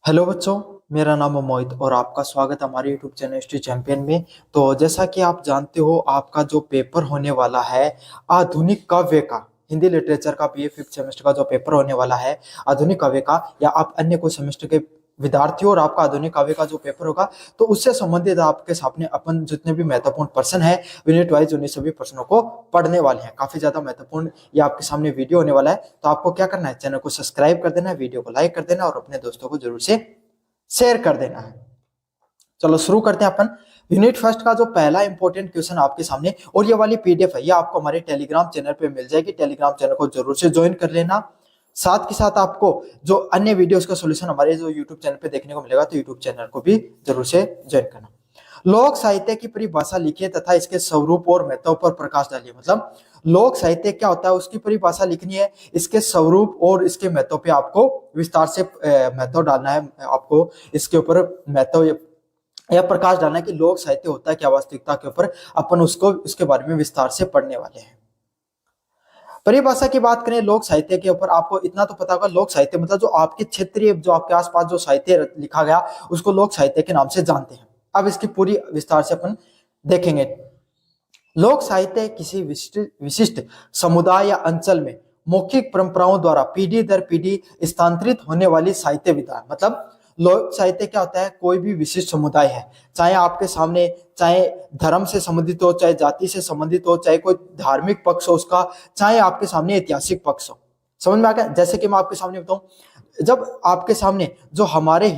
Hello बच्चों, मेरा नाम है मोहित और आपका स्वागत है हमारे यूट्यूब चैनल हिस्ट्री चैंपियन में। तो जैसा कि आप जानते हो, आपका जो पेपर होने वाला है आधुनिक काव्य का, हिंदी लिटरेचर का बीए फिफ्थ सेमेस्टर का जो पेपर होने वाला है आधुनिक काव्य का, या आप अन्य कोई सेमेस्टर के विद्यार्थी हो और आपका आधुनिक काव्य का जो पेपर होगा, तो उससे संबंधित आपके सामने अपन जितने भी महत्वपूर्ण प्रश्न है यूनिट वाइज उन्हीं सभी प्रश्नों को पढ़ने वाले हैं। काफी ज्यादा महत्वपूर्ण ये आपके सामने वीडियो होने वाला है। तो आपको क्या करना है, चैनल को सब्सक्राइब कर देना है, वीडियो को लाइक कर देना और अपने दोस्तों को जरूर से शेयर कर देना है। चलो शुरू करते हैं अपन। यूनिट फर्स्ट का जो पहला इंपॉर्टेंट क्वेश्चन आपके सामने, और ये वाली पीडीएफ है, ये आपको हमारे टेलीग्राम चैनल पे मिल जाएगी। टेलीग्राम चैनल को जरूर से ज्वाइन कर लेना। साथ के साथ आपको जो अन्य वीडियोस का सॉल्यूशन हमारे जो यूट्यूब चैनल पे देखने को मिलेगा, तो यूट्यूब चैनल को भी जरूर से ज्वाइन करना। लोक साहित्य की परिभाषा लिखिए तथा इसके स्वरूप और महत्व पर प्रकाश डालिए। मतलब लोक साहित्य क्या होता है, उसकी परिभाषा लिखनी है, इसके स्वरूप और इसके महत्व पे आपको विस्तार से महत्व डालना है। आपको इसके ऊपर महत्व या प्रकाश डालना है कि लोक साहित्य होता है क्या, वास्तविकता के ऊपर अपन उसको उसके बारे में विस्तार से पढ़ने वाले हैं। परिभाषा की बात करें लोक साहित्य के ऊपर, आपको इतना तो पता होगा, लोक साहित्य मतलब जो आपके क्षेत्रीय, जो आपके आसपास जो साहित्य लिखा गया, उसको लोक साहित्य के नाम से जानते हैं। अब इसकी पूरी विस्तार से अपन देखेंगे। लोक साहित्य किसी विशिष्ट समुदाय या अंचल में मौखिक परंपराओं द्वारा पीढ़ी दर पीढ़ी स्थानांतरित होने वाली साहित्य विधा। मतलब लोक साहित्य क्या होता है, कोई भी विशिष्ट समुदाय है, चाहे आपके सामने, चाहे धर्म से संबंधित हो, चाहे जाति से संबंधित हो, चाहे कोई धार्मिक पक्ष हो उसका, चाहे आपके सामने ऐतिहासिक पक्ष हो। समझ में आ गया? जैसे कि मैं आपके सामने बताऊं, जब आपके सामने जो हमारे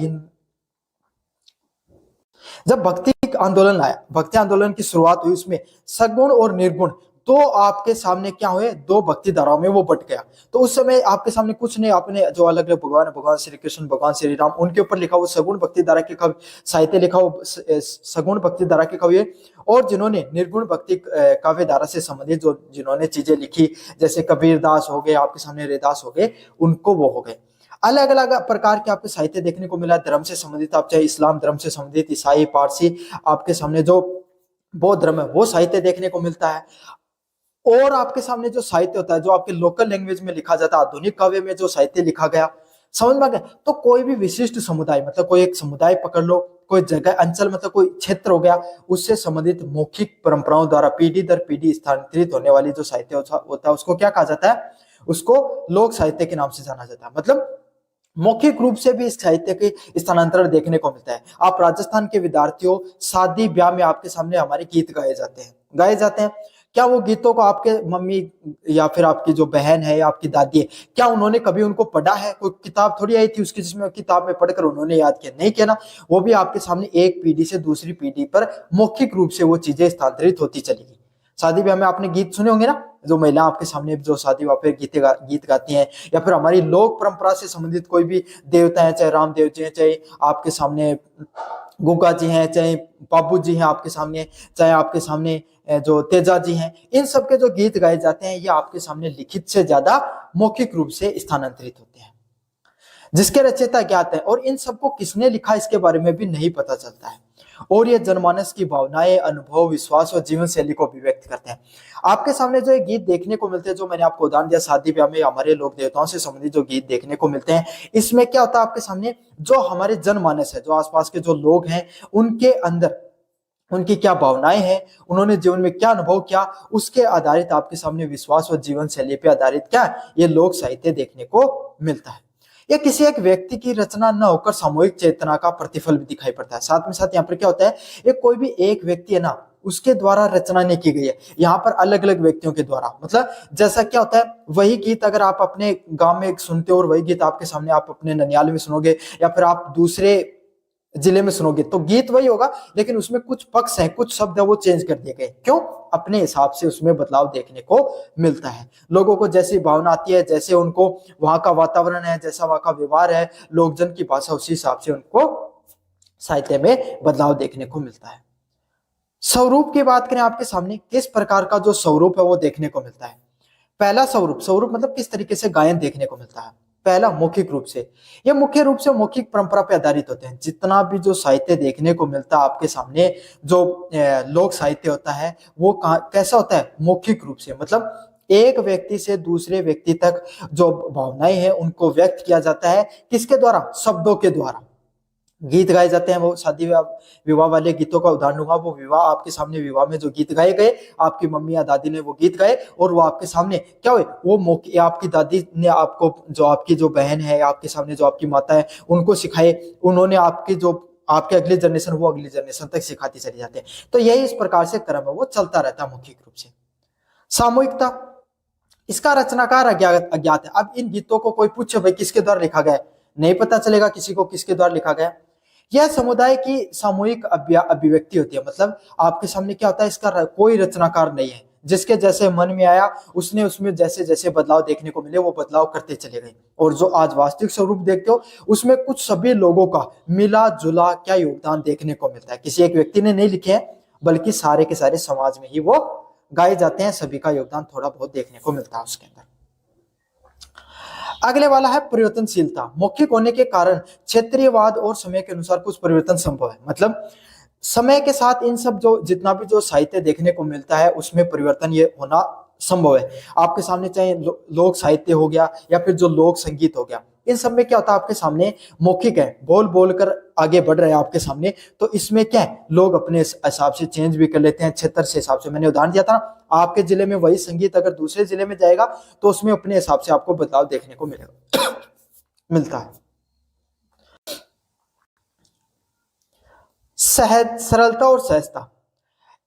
जब भक्ति आंदोलन आया, भक्ति आंदोलन की शुरुआत हुई, उसमें सगुण और निर्गुण तो आपके सामने क्या हुए, दो भक्ति धाराओं में वो बट गया। तो उस समय आपके सामने कुछ नहीं, आपने जो अलग अलग भगवान है, भगवान श्री कृष्ण, भगवान श्री राम, उनके ऊपर लिखा वो सगुण भक्ति धारा के कवि साहित्य लिखा, वो सगुण भक्ति धारा के कवि, और जिन्होंने निर्गुण भक्ति काव्य धारा से संबंधित जो जिन्होंने चीजें लिखी, जैसे कबीर दास हो गए, आपके सामने रैदास हो गए, उनको वो हो गए। अलग अलग प्रकार के आपके साहित्य देखने को मिला, धर्म से संबंधित, आप चाहे इस्लाम धर्म से संबंधित, ईसाई, पारसी, आपके सामने जो बौद्ध धर्म है वो साहित्य देखने को मिलता है। और आपके सामने जो साहित्य होता है, जो आपके लोकल लैंग्वेज में लिखा जाता है, आधुनिक काव्य में जो साहित्य लिखा गया, समझ में आ गया? तो कोई भी विशिष्ट समुदाय, मतलब कोई एक समुदाय पकड़ लो, कोई जगह, अंचल मतलब कोई क्षेत्र हो गया, उससे संबंधित मौखिक परंपराओं द्वारा पीढ़ी दर पीढ़ी स्थानांतरित होने वाली जो साहित्य होता है, उसको क्या कहा जाता है? उसको लोक साहित्य के नाम से जाना जाता है। मतलब मौखिक रूप से भी इस साहित्य के स्थानांतरण देखने को मिलता है। आप राजस्थान के विद्यार्थी हो, शादी ब्याह में आपके सामने हमारे गीत गाए जाते हैं। क्या वो गीतों को आपके मम्मी या फिर आपकी जो बहन है या आपकी दादी है, क्या उन्होंने कभी उनको पढ़ा है? कोई किताब थोड़ी आई थी उसकी जिसमें किताब में पढ़कर उन्होंने याद किया, नहीं किया ना। वो भी आपके सामने एक पीढ़ी से दूसरी पीढ़ी पर मौखिक रूप से वो चीजें स्थानांतरित होती चली गई। शादी ब्याह में आपने गीत सुने होंगे ना, जो महिला आपके सामने जो शादी ब्याह पे गीत गाती हैं, या फिर हमारी लोक परंपरा से संबंधित कोई भी देवता है, चाहे रामदेव जी हैं, चाहे आपके सामने गुगा जी हैं, चाहे बाबू जी हैं आपके सामने, चाहे आपके सामने जो तेजा जी हैं, इन सबके जो गीत गाए जाते हैं, ये आपके सामने लिखित से ज्यादा मौखिक रूप से स्थानांतरित होते हैं, जिसके रचयिता ज्ञात है, और इन सबको किसने लिखा इसके बारे में भी नहीं पता चलता है। और ये जनमानस की भावनाएं, अनुभव, विश्वास और जीवन शैली को अभिव्यक्त करते हैं। आपके सामने जो ये गीत देखने को मिलते हैं, जो मैंने आपको उदाहरण दिया, शादी ब्याह में हमारे लोक देवताओं से संबंधित जो गीत देखने को मिलते हैं, इसमें क्या होता है, आपके सामने जो हमारे जनमानस है, जो आसपास के जो लोग हैं, उनके अंदर उनकी क्या भावनाएं हैं, उन्होंने जीवन में क्या अनुभव किया, उसके आधारित आपके सामने विश्वास और जीवन शैली पे आधारित क्या ये लोक साहित्य देखने को मिलता है। यह किसी एक व्यक्ति की रचना न होकर सामूहिक चेतना का प्रतिफल भी दिखाई पड़ता है। साथ में साथ यहाँ पर क्या होता है, ये कोई भी एक व्यक्ति है ना, उसके द्वारा रचना नहीं की गई है, यहाँ पर अलग अलग व्यक्तियों के द्वारा। मतलब जैसा क्या होता है, वही गीत अगर आप अपने गांव में सुनते हो और वही गीत आपके सामने आप अपने ननियाल में सुनोगे, या फिर आप दूसरे जिले में सुनोगे, तो गीत वही होगा, लेकिन उसमें कुछ पक्ष हैं, कुछ शब्द है वो चेंज कर दिए गए। क्यों? अपने हिसाब से उसमें बदलाव देखने को मिलता है। लोगों को जैसी भावना आती है, जैसे उनको वहां का वातावरण है, जैसा वहां का व्यवहार है, लोकजन की भाषा, उसी हिसाब से उनको साहित्य में बदलाव देखने को मिलता है। स्वरूप की बात करें, आपके सामने किस प्रकार का जो स्वरूप है वो देखने को मिलता है। पहला स्वरूप मतलब किस तरीके से गायन देखने को मिलता है। पहला मौखिक रूप से, ये मुख्य रूप से मौखिक परंपरा पर आधारित होते हैं। जितना भी जो साहित्य देखने को मिलता है आपके सामने, जो लोक साहित्य होता है, वो कैसा होता है, मौखिक रूप से। मतलब एक व्यक्ति से दूसरे व्यक्ति तक जो भावनाएं हैं उनको व्यक्त किया जाता है, किसके द्वारा? शब्दों के द्वारा। गीत गाए जाते हैं, वो शादी विवाह वाले गीतों का उदाहरण दूंगा। वो विवाह आपके सामने, विवाह में जो गीत गाए गए, आपकी मम्मी या दादी ने वो गीत गाए और वो आपके सामने क्या हुए, वो मौके आपकी दादी ने आपको, जो आपकी जो बहन है, आपके सामने जो आपकी माता है, उनको सिखाए। उन्होंने आपकी जो आपके अगली जनरेशन, वो अगली जनरेशन तक सिखाती चली जाते हैं। तो यही इस प्रकार से क्रम है, वो चलता रहता है मौखिक रूप से। सामूहिकता, इसका रचनाकार अज्ञात अज्ञात है। अब इन गीतों को कोई पूछे भाई किसके द्वारा लिखा गया है, नहीं पता चलेगा किसी को किसके द्वारा लिखा गया। यह समुदाय की सामूहिक अभिव्यक्ति होती है। मतलब आपके सामने क्या होता है, इसका कोई रचनाकार नहीं है, जिसके जैसे मन में आया उसने उसमें जैसे जैसे बदलाव देखने को मिले वो बदलाव करते चले गए। और जो आज वास्तविक स्वरूप देखते हो उसमें कुछ सभी लोगों का मिला जुला क्या योगदान देखने को मिलता है। किसी एक व्यक्ति ने नहीं लिखे हैं, बल्कि सारे के सारे समाज में ही वो गाए जाते हैं। सभी का योगदान थोड़ा बहुत देखने को मिलता है उसके अंदर। अगले वाला है परिवर्तनशीलता। मौखिक होने के कारण क्षेत्रीयवाद और समय के अनुसार कुछ परिवर्तन संभव है। मतलब समय के साथ इन सब जो जितना भी जो साहित्य देखने को मिलता है उसमें परिवर्तन ये होना संभव है। आपके सामने चाहे लोक साहित्य हो गया या फिर जो लोक संगीत हो गया, इन सब में क्या होता है, आपके सामने मौखिक है, बोल बोल कर आगे बढ़ रहे हैं आपके सामने। तो इसमें क्या है, लोग अपने हिसाब से चेंज भी कर लेते हैं क्षेत्र से हिसाब से। मैंने उदाहरण दिया था ना, आपके जिले में वही संगीत अगर दूसरे जिले में जाएगा तो उसमें अपने हिसाब से आपको बदलाव देखने को मिलेगा मिलता है। सहज, सरलता और सहजता,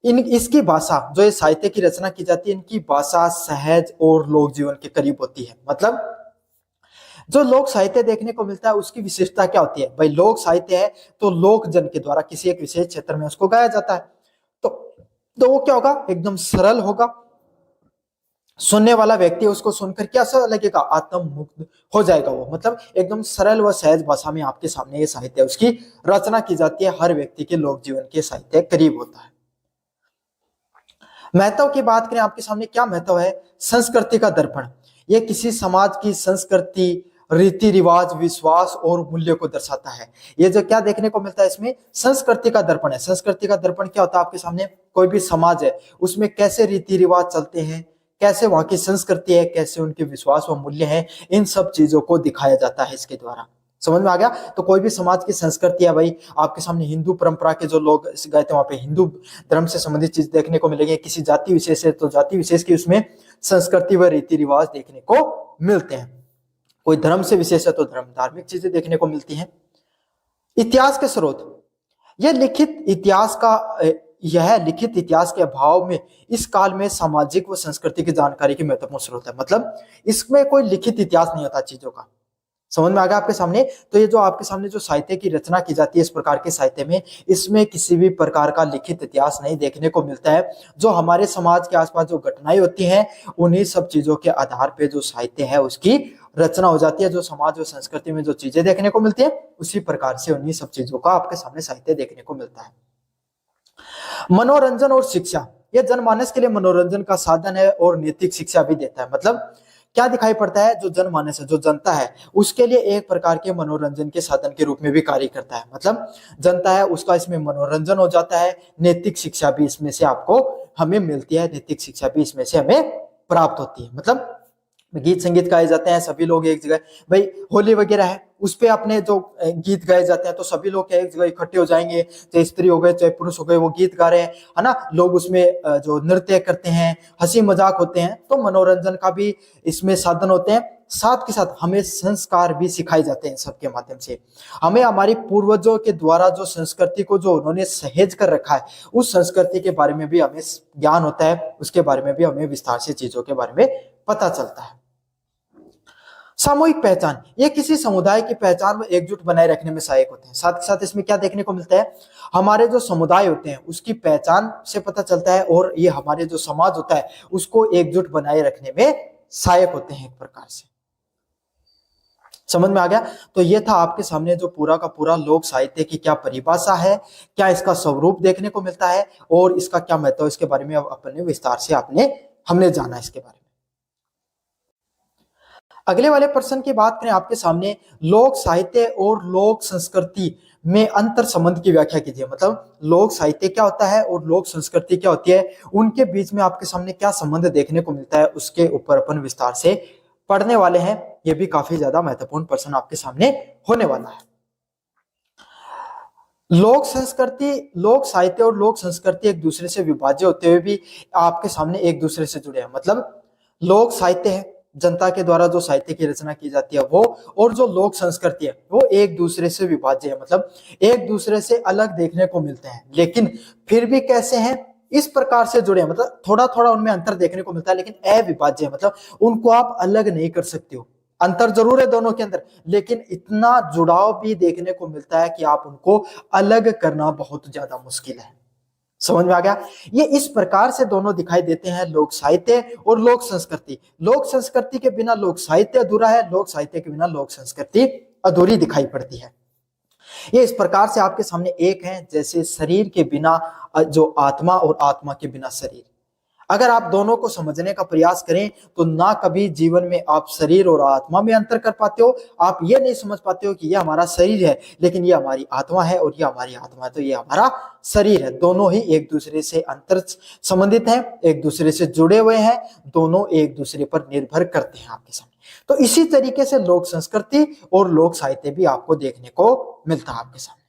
इसकी भाषा, जो ये साहित्य की रचना की जाती है, इनकी भाषा सहज और लोक जीवन के करीब होती है। मतलब जो लोक साहित्य देखने को मिलता है उसकी विशेषता क्या होती है भाई, लोक साहित्य है तो लोक जन के द्वारा किसी एक विशेष क्षेत्र में उसको गाया जाता है। तो वो क्या होगा, एकदम सरल होगा। सुनने वाला व्यक्ति उसको सुनकर क्या सा लगेगा, आत्म मुक्त हो जाएगा वो। मतलब एकदम सरल व सहज भाषा में आपके सामने ये साहित्य, उसकी रचना की जाती है। हर व्यक्ति के लोक जीवन के साहित्य करीब होता है। महत्व की बात करें, आपके सामने क्या महत्व है, संस्कृति का दर्पण। यह किसी समाज की संस्कृति, रीति रिवाज, विश्वास और मूल्य को दर्शाता है। ये जो क्या देखने को मिलता है इसमें, संस्कृति का दर्पण है। संस्कृति का दर्पण क्या होता है, आपके सामने कोई भी समाज है उसमें कैसे रीति रिवाज चलते हैं, कैसे वहां की संस्कृति है, कैसे उनके विश्वास व मूल्य हैं, इन सब चीजों को दिखाया जाता है इसके द्वारा। समझ में आ गया। तो कोई भी समाज की संस्कृति है भाई, आपके सामने हिंदू परंपरा के जो लोग गए थे वहां पे हिंदू धर्म से संबंधित चीज देखने को मिलेगी। किसी जाति विशेष है तो जाति विशेष की उसमें संस्कृति व रीति रिवाज देखने को मिलते हैं। कोई धर्म से विशेष है तो धर्म, धार्मिक चीजें देखने को मिलती हैं। इतिहास के स्रोत, यह लिखित इतिहास के अभाव में इस काल में सामाजिक व संस्कृति की जानकारी की महत्वपूर्ण स्रोत है। मतलब इसमें कोई लिखित इतिहास नहीं होता चीजों का। समझ में आ गया आपके सामने। तो ये जो आपके सामने जो साहित्य की रचना की जाती है इस प्रकार के साहित्य में, इसमें किसी भी प्रकार का लिखित इतिहास नहीं देखने को मिलता है। जो हमारे समाज के आसपास जो घटनाएं होती हैं उन्हीं सब चीजों के आधार पे जो साहित्य है उसकी रचना हो जाती है। जो समाज और संस्कृति में जो चीजें देखने को मिलती है उसी प्रकार से उन्हीं सब चीजों का आपके सामने साहित्य देखने को मिलता है। मनोरंजन और शिक्षा, यह जनमानस के लिए मनोरंजन का साधन है और नैतिक शिक्षा भी देता है। मतलब क्या दिखाई पड़ता है, जो जनमानस है, जो जनता है, उसके लिए एक प्रकार के मनोरंजन के साधन के रूप में भी कार्य करता है। मतलब जनता है उसका इसमें मनोरंजन हो जाता है, नैतिक शिक्षा भी इसमें से आपको हमें मिलती है, नैतिक शिक्षा भी इसमें से हमें प्राप्त होती है। मतलब गीत संगीत गाए जाते हैं, सभी लोग एक जगह, भाई होली वगैरह है उस पे अपने जो गीत गाए जाते हैं तो सभी लोग एक जगह इकट्ठे हो जाएंगे, चाहे स्त्री हो गए चाहे पुरुष हो गए, वो गीत गा रहे हैं, है ना। लोग उसमें जो नृत्य करते हैं, हंसी मजाक होते हैं, तो मनोरंजन का भी इसमें साधन होते हैं। साथ के साथ हमें संस्कार भी सिखाए जाते हैं सबके माध्यम से। हमें हमारी पूर्वजों के द्वारा जो संस्कृति को जो उन्होंने सहेज कर रखा है उस संस्कृति के बारे में भी हमें ज्ञान होता है, उसके बारे में भी हमें विस्तार से चीजों के बारे में पता चलता है। सामूहिक पहचान, ये किसी समुदाय की पहचान व एकजुट बनाए रखने में सहायक होते हैं। साथ ही साथ इसमें क्या देखने को मिलता है, हमारे जो समुदाय होते हैं उसकी पहचान से पता चलता है और ये हमारे जो समाज होता है उसको एकजुट बनाए रखने में सहायक होते हैं एक प्रकार से। समझ में आ गया। तो ये था आपके सामने जो पूरा का पूरा लोक साहित्य की क्या परिभाषा है, क्या इसका स्वरूप देखने को मिलता है और इसका क्या महत्व, इसके बारे में अपने विस्तार से हमने जाना इसके बारे में। अगले वाले प्रश्न की बात करें, आपके सामने लोक साहित्य और लोक संस्कृति में अंतर संबंध की व्याख्या कीजिए। मतलब लोक साहित्य क्या होता है और लोक संस्कृति क्या होती है, उनके बीच में आपके सामने क्या संबंध देखने को मिलता है, उसके ऊपर अपन विस्तार से पढ़ने वाले हैं। यह भी काफी ज्यादा महत्वपूर्ण प्रश्न आपके सामने होने वाला है। लोक साहित्य और लोक संस्कृति एक दूसरे से विभाज्य होते हुए भी आपके सामने एक दूसरे से जुड़े हैं। मतलब लोक साहित्य है, जनता के द्वारा जो साहित्य की रचना की जाती है वो, और जो लोक संस्कृति है वो एक दूसरे से विभाज्य है, मतलब एक दूसरे से अलग देखने को मिलते हैं, लेकिन फिर भी कैसे हैं, इस प्रकार से जुड़े हैं, मतलब थोड़ा थोड़ा उनमें अंतर देखने को मिलता है लेकिन अविभाज्य है, मतलब उनको आप अलग नहीं कर सकते हो। अंतर जरूर है दोनों के अंदर, लेकिन इतना जुड़ाव भी देखने को मिलता है कि आप उनको अलग करना बहुत ज्यादा मुश्किल है। समझ में आ गया? ये इस प्रकार से दोनों दिखाई देते हैं, लोक साहित्य और लोक संस्कृति। लोक संस्कृति के बिना लोक साहित्य अधूरा है, लोक साहित्य के बिना लोक संस्कृति अधूरी दिखाई पड़ती है। ये इस प्रकार से आपके सामने एक है, जैसे शरीर के बिना जो आत्मा और आत्मा के बिना शरीर। अगर आप दोनों को समझने का प्रयास करें तो ना कभी जीवन में आप शरीर और आत्मा में अंतर कर पाते हो। आप ये नहीं समझ पाते हो कि ये हमारा शरीर है लेकिन ये हमारी आत्मा है, और ये हमारी आत्मा है तो ये हमारा शरीर है। दोनों ही एक दूसरे से अंतर संबंधित हैं, एक दूसरे से जुड़े हुए हैं, दोनों एक दूसरे पर निर्भर करते हैं आपके सामने। तो इसी तरीके से लोक संस्कृति और लोक साहित्य भी आपको देखने को मिलता है आपके सामने।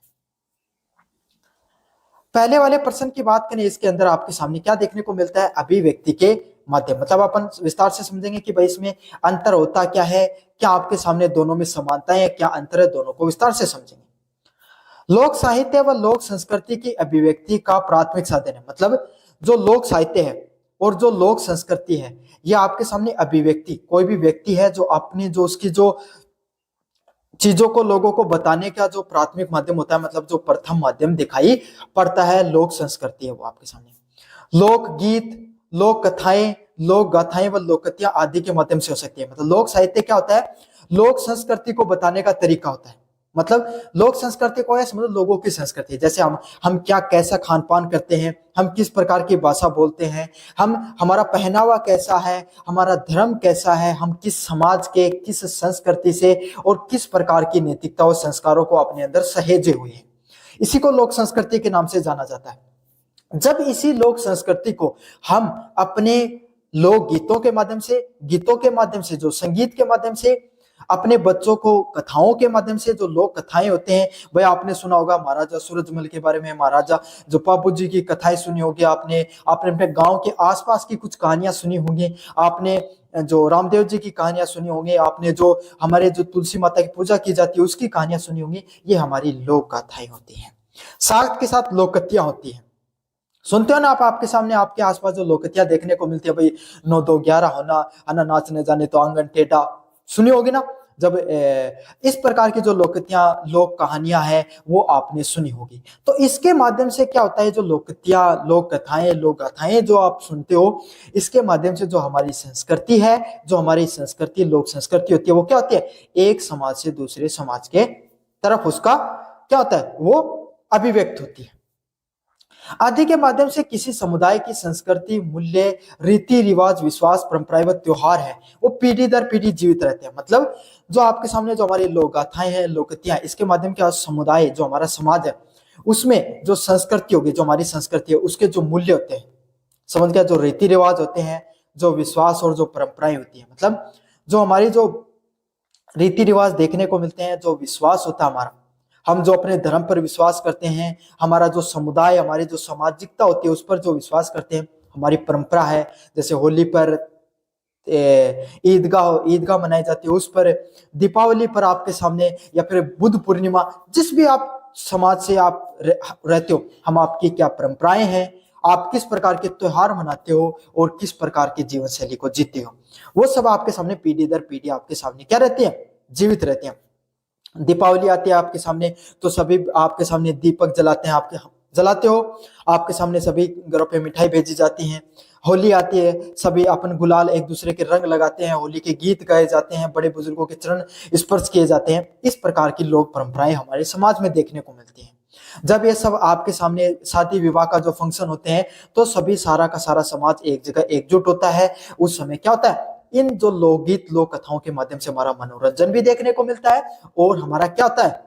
पहले वाले प्रश्न की बात करें, इसके अंदर आपके सामने क्या देखने को मिलता है, अभिव्यक्ति के माध्यम। मतलब अपन विस्तार से समझेंगे कि भाई इसमें अंतर होता क्या है, क्या आपके सामने दोनों में समानता है, क्या अंतर है, दोनों को विस्तार से समझेंगे। लोक साहित्य व लोक संस्कृति की अभिव्यक्ति का प्राथमिक साधन है। मतलब जो लोक साहित्य है और जो लोक संस्कृति है, यह आपके सामने अभिव्यक्ति, कोई भी व्यक्ति है जो अपनी जो उसकी जो चीजों को लोगों को बताने का जो प्राथमिक माध्यम होता है, मतलब जो प्रथम माध्यम दिखाई पड़ता है, लोक संस्कृति है वो आपके सामने। लोक गीत, लोक कथाएं, लोक गाथाएं व लोककथाएं आदि के माध्यम से हो सकती है। मतलब लोक साहित्य क्या होता है, लोक संस्कृति को बताने का तरीका होता है। मतलब लोक संस्कृति को है मतलब लोगों की संस्कृति, जैसे हम क्या कैसा खान पान करते हैं, हम किस प्रकार की भाषा बोलते हैं, हमारा पहनावा कैसा है, हमारा धर्म कैसा है, हम किस समाज के किस संस्कृति से और किस प्रकार की नैतिकता और संस्कारों को अपने अंदर सहेजे हुए हैं, इसी को लोक संस्कृति के नाम से जाना जाता है। जब इसी लोक संस्कृति को हम अपने लोक गीतों के माध्यम से, गीतों के माध्यम से, जो संगीत के माध्यम से, अपने बच्चों को कथाओं के माध्यम से, जो लोक कथाएं होते हैं, भाई आपने सुना होगा महाराजा सूरजमल के बारे में, महाराजा जो पापू जी की कथाएं सुनी होगी आपने अपने गांव के आसपास की कुछ कहानियां सुनी होंगी, आपने जो रामदेव जी की कहानियां सुनी होंगी, आपने जो हमारे जो तुलसी माता की पूजा की जाती है उसकी कहानियां सुनी होंगी। ये हमारी लोक कथाएं होती हैं, साथ के साथ लोककथाएं होती हैं। सुनते हो ना आप, आपके सामने आपके आसपास जो लोककथाएं देखने को मिलती है, भाई 9 2 11 होना, है ना, नाचने जाने तो आंगन टेढ़ा, सुनी होगी ना। जब इस प्रकार की जो लोककथाएं, लोक कहानियां हैं वो आपने सुनी होगी। तो इसके माध्यम से क्या होता है, जो लोककथाएं, लोक कथाएं, लोक गाथाएं जो आप सुनते हो, इसके माध्यम से जो हमारी संस्कृति है, जो हमारी संस्कृति लोक संस्कृति होती है, वो क्या होती है, एक समाज से दूसरे समाज के तरफ उसका क्या होता है, वो अभिव्यक्त होती है। आदि के माध्यम से किसी समुदाय की संस्कृति, मूल्य, रीति रिवाज, विश्वास, परंपराएं व त्योहार है वो पीढ़ी दर पीढ़ी जीवित रहते हैं। मतलब जो आपके सामने जो हमारी लोक गाथाएं हैं, लोककथाएं, इसके माध्यम से समुदाय, जो हमारा समाज है, उसमें जो संस्कृति होगी, जो हमारी संस्कृति है, उसके जो मूल्य होते हैं, समझ गया, जो रीति रिवाज होते हैं, जो विश्वास और जो परंपराएं होती है, मतलब जो हमारी जो रीति रिवाज देखने को मिलते हैं, जो विश्वास होता है हमारा, हम जो अपने धर्म पर विश्वास करते हैं, हमारा जो समुदाय, हमारी जो सामाजिकता होती है उस पर जो विश्वास करते हैं, हमारी परंपरा है, जैसे होली पर ईदगाह मनाई जाती है, उस पर दीपावली पर आपके सामने, या फिर बुद्ध पूर्णिमा, जिस भी आप समाज से आप रहते हो, हम आपकी क्या परंपराएं हैं, आप किस प्रकार के त्योहार मनाते हो और किस प्रकार की जीवन शैली को जीते हो, वो सब आपके सामने पीढ़ी दर पीढ़ी आपके सामने क्या रहती है, जीवित रहते हैं। दीपावली आती है आपके सामने तो सभी आपके सामने दीपक जलाते हैं, आपके जलाते हो, आपके सामने सभी घरों पे मिठाई भेजी जाती है। होली आती है, सभी अपन गुलाल एक दूसरे के रंग लगाते हैं, होली के गीत गाए जाते हैं, बड़े बुजुर्गों के चरण स्पर्श किए जाते हैं। इस प्रकार की लोक परंपराएं हमारे समाज में देखने को मिलती हैं। जब ये सब आपके सामने शादी विवाह का जो फंक्शन होते हैं तो सभी सारा का सारा समाज एक जगह एकजुट होता है। उस समय क्या होता है, इन जो लोकगीत लोक कथाओं के माध्यम से हमारा मनोरंजन भी देखने को मिलता है, और हमारा क्या होता है,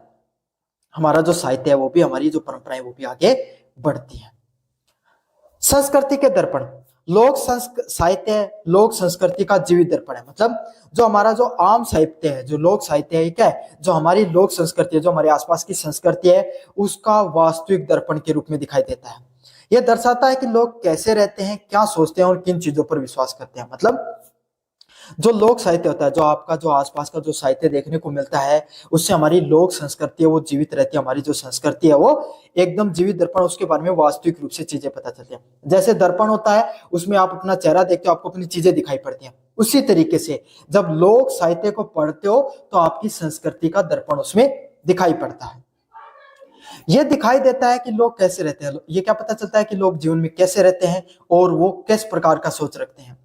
हमारा जो साहित्य है वो भी, हमारी जो परंपराएं वो भी आगे बढ़ती है। संस्कृति के दर्पण, लोक साहित्य लोक संस्कृति का जीवित दर्पण है। मतलब जो हमारा जो आम साहित्य है, जो लोक साहित्य है, क्या है, जो हमारी लोक संस्कृति है, जो हमारे आसपास की संस्कृति है, उसका वास्तविक दर्पण के रूप में दिखाई देता है। यह दर्शाता है कि लोग कैसे रहते हैं, क्या सोचते हैं और किन चीजों पर विश्वास करते हैं। मतलब जो लोक साहित्य होता है, जो आपका जो आसपास का जो साहित्य देखने को मिलता है, उससे हमारी लोक संस्कृति है वो जीवित रहती है। हमारी जो संस्कृति है वो एकदम जीवित दर्पण, उसके बारे में वास्तविक रूप से चीजें पता चलती हैं। जैसे दर्पण होता है, उसमें आप अपना चेहरा देखते हो, आपको अपनी चीजें दिखाई पड़ती हैं। उसी तरीके से जब लोक साहित्य को पढ़ते हो तो आपकी संस्कृति का दर्पण उसमें दिखाई पड़ता है। यह दिखाई देता है कि लोग कैसे रहते हैं, ये क्या पता चलता है कि लोग जीवन में कैसे रहते हैं और वो किस प्रकार का सोच रखते हैं,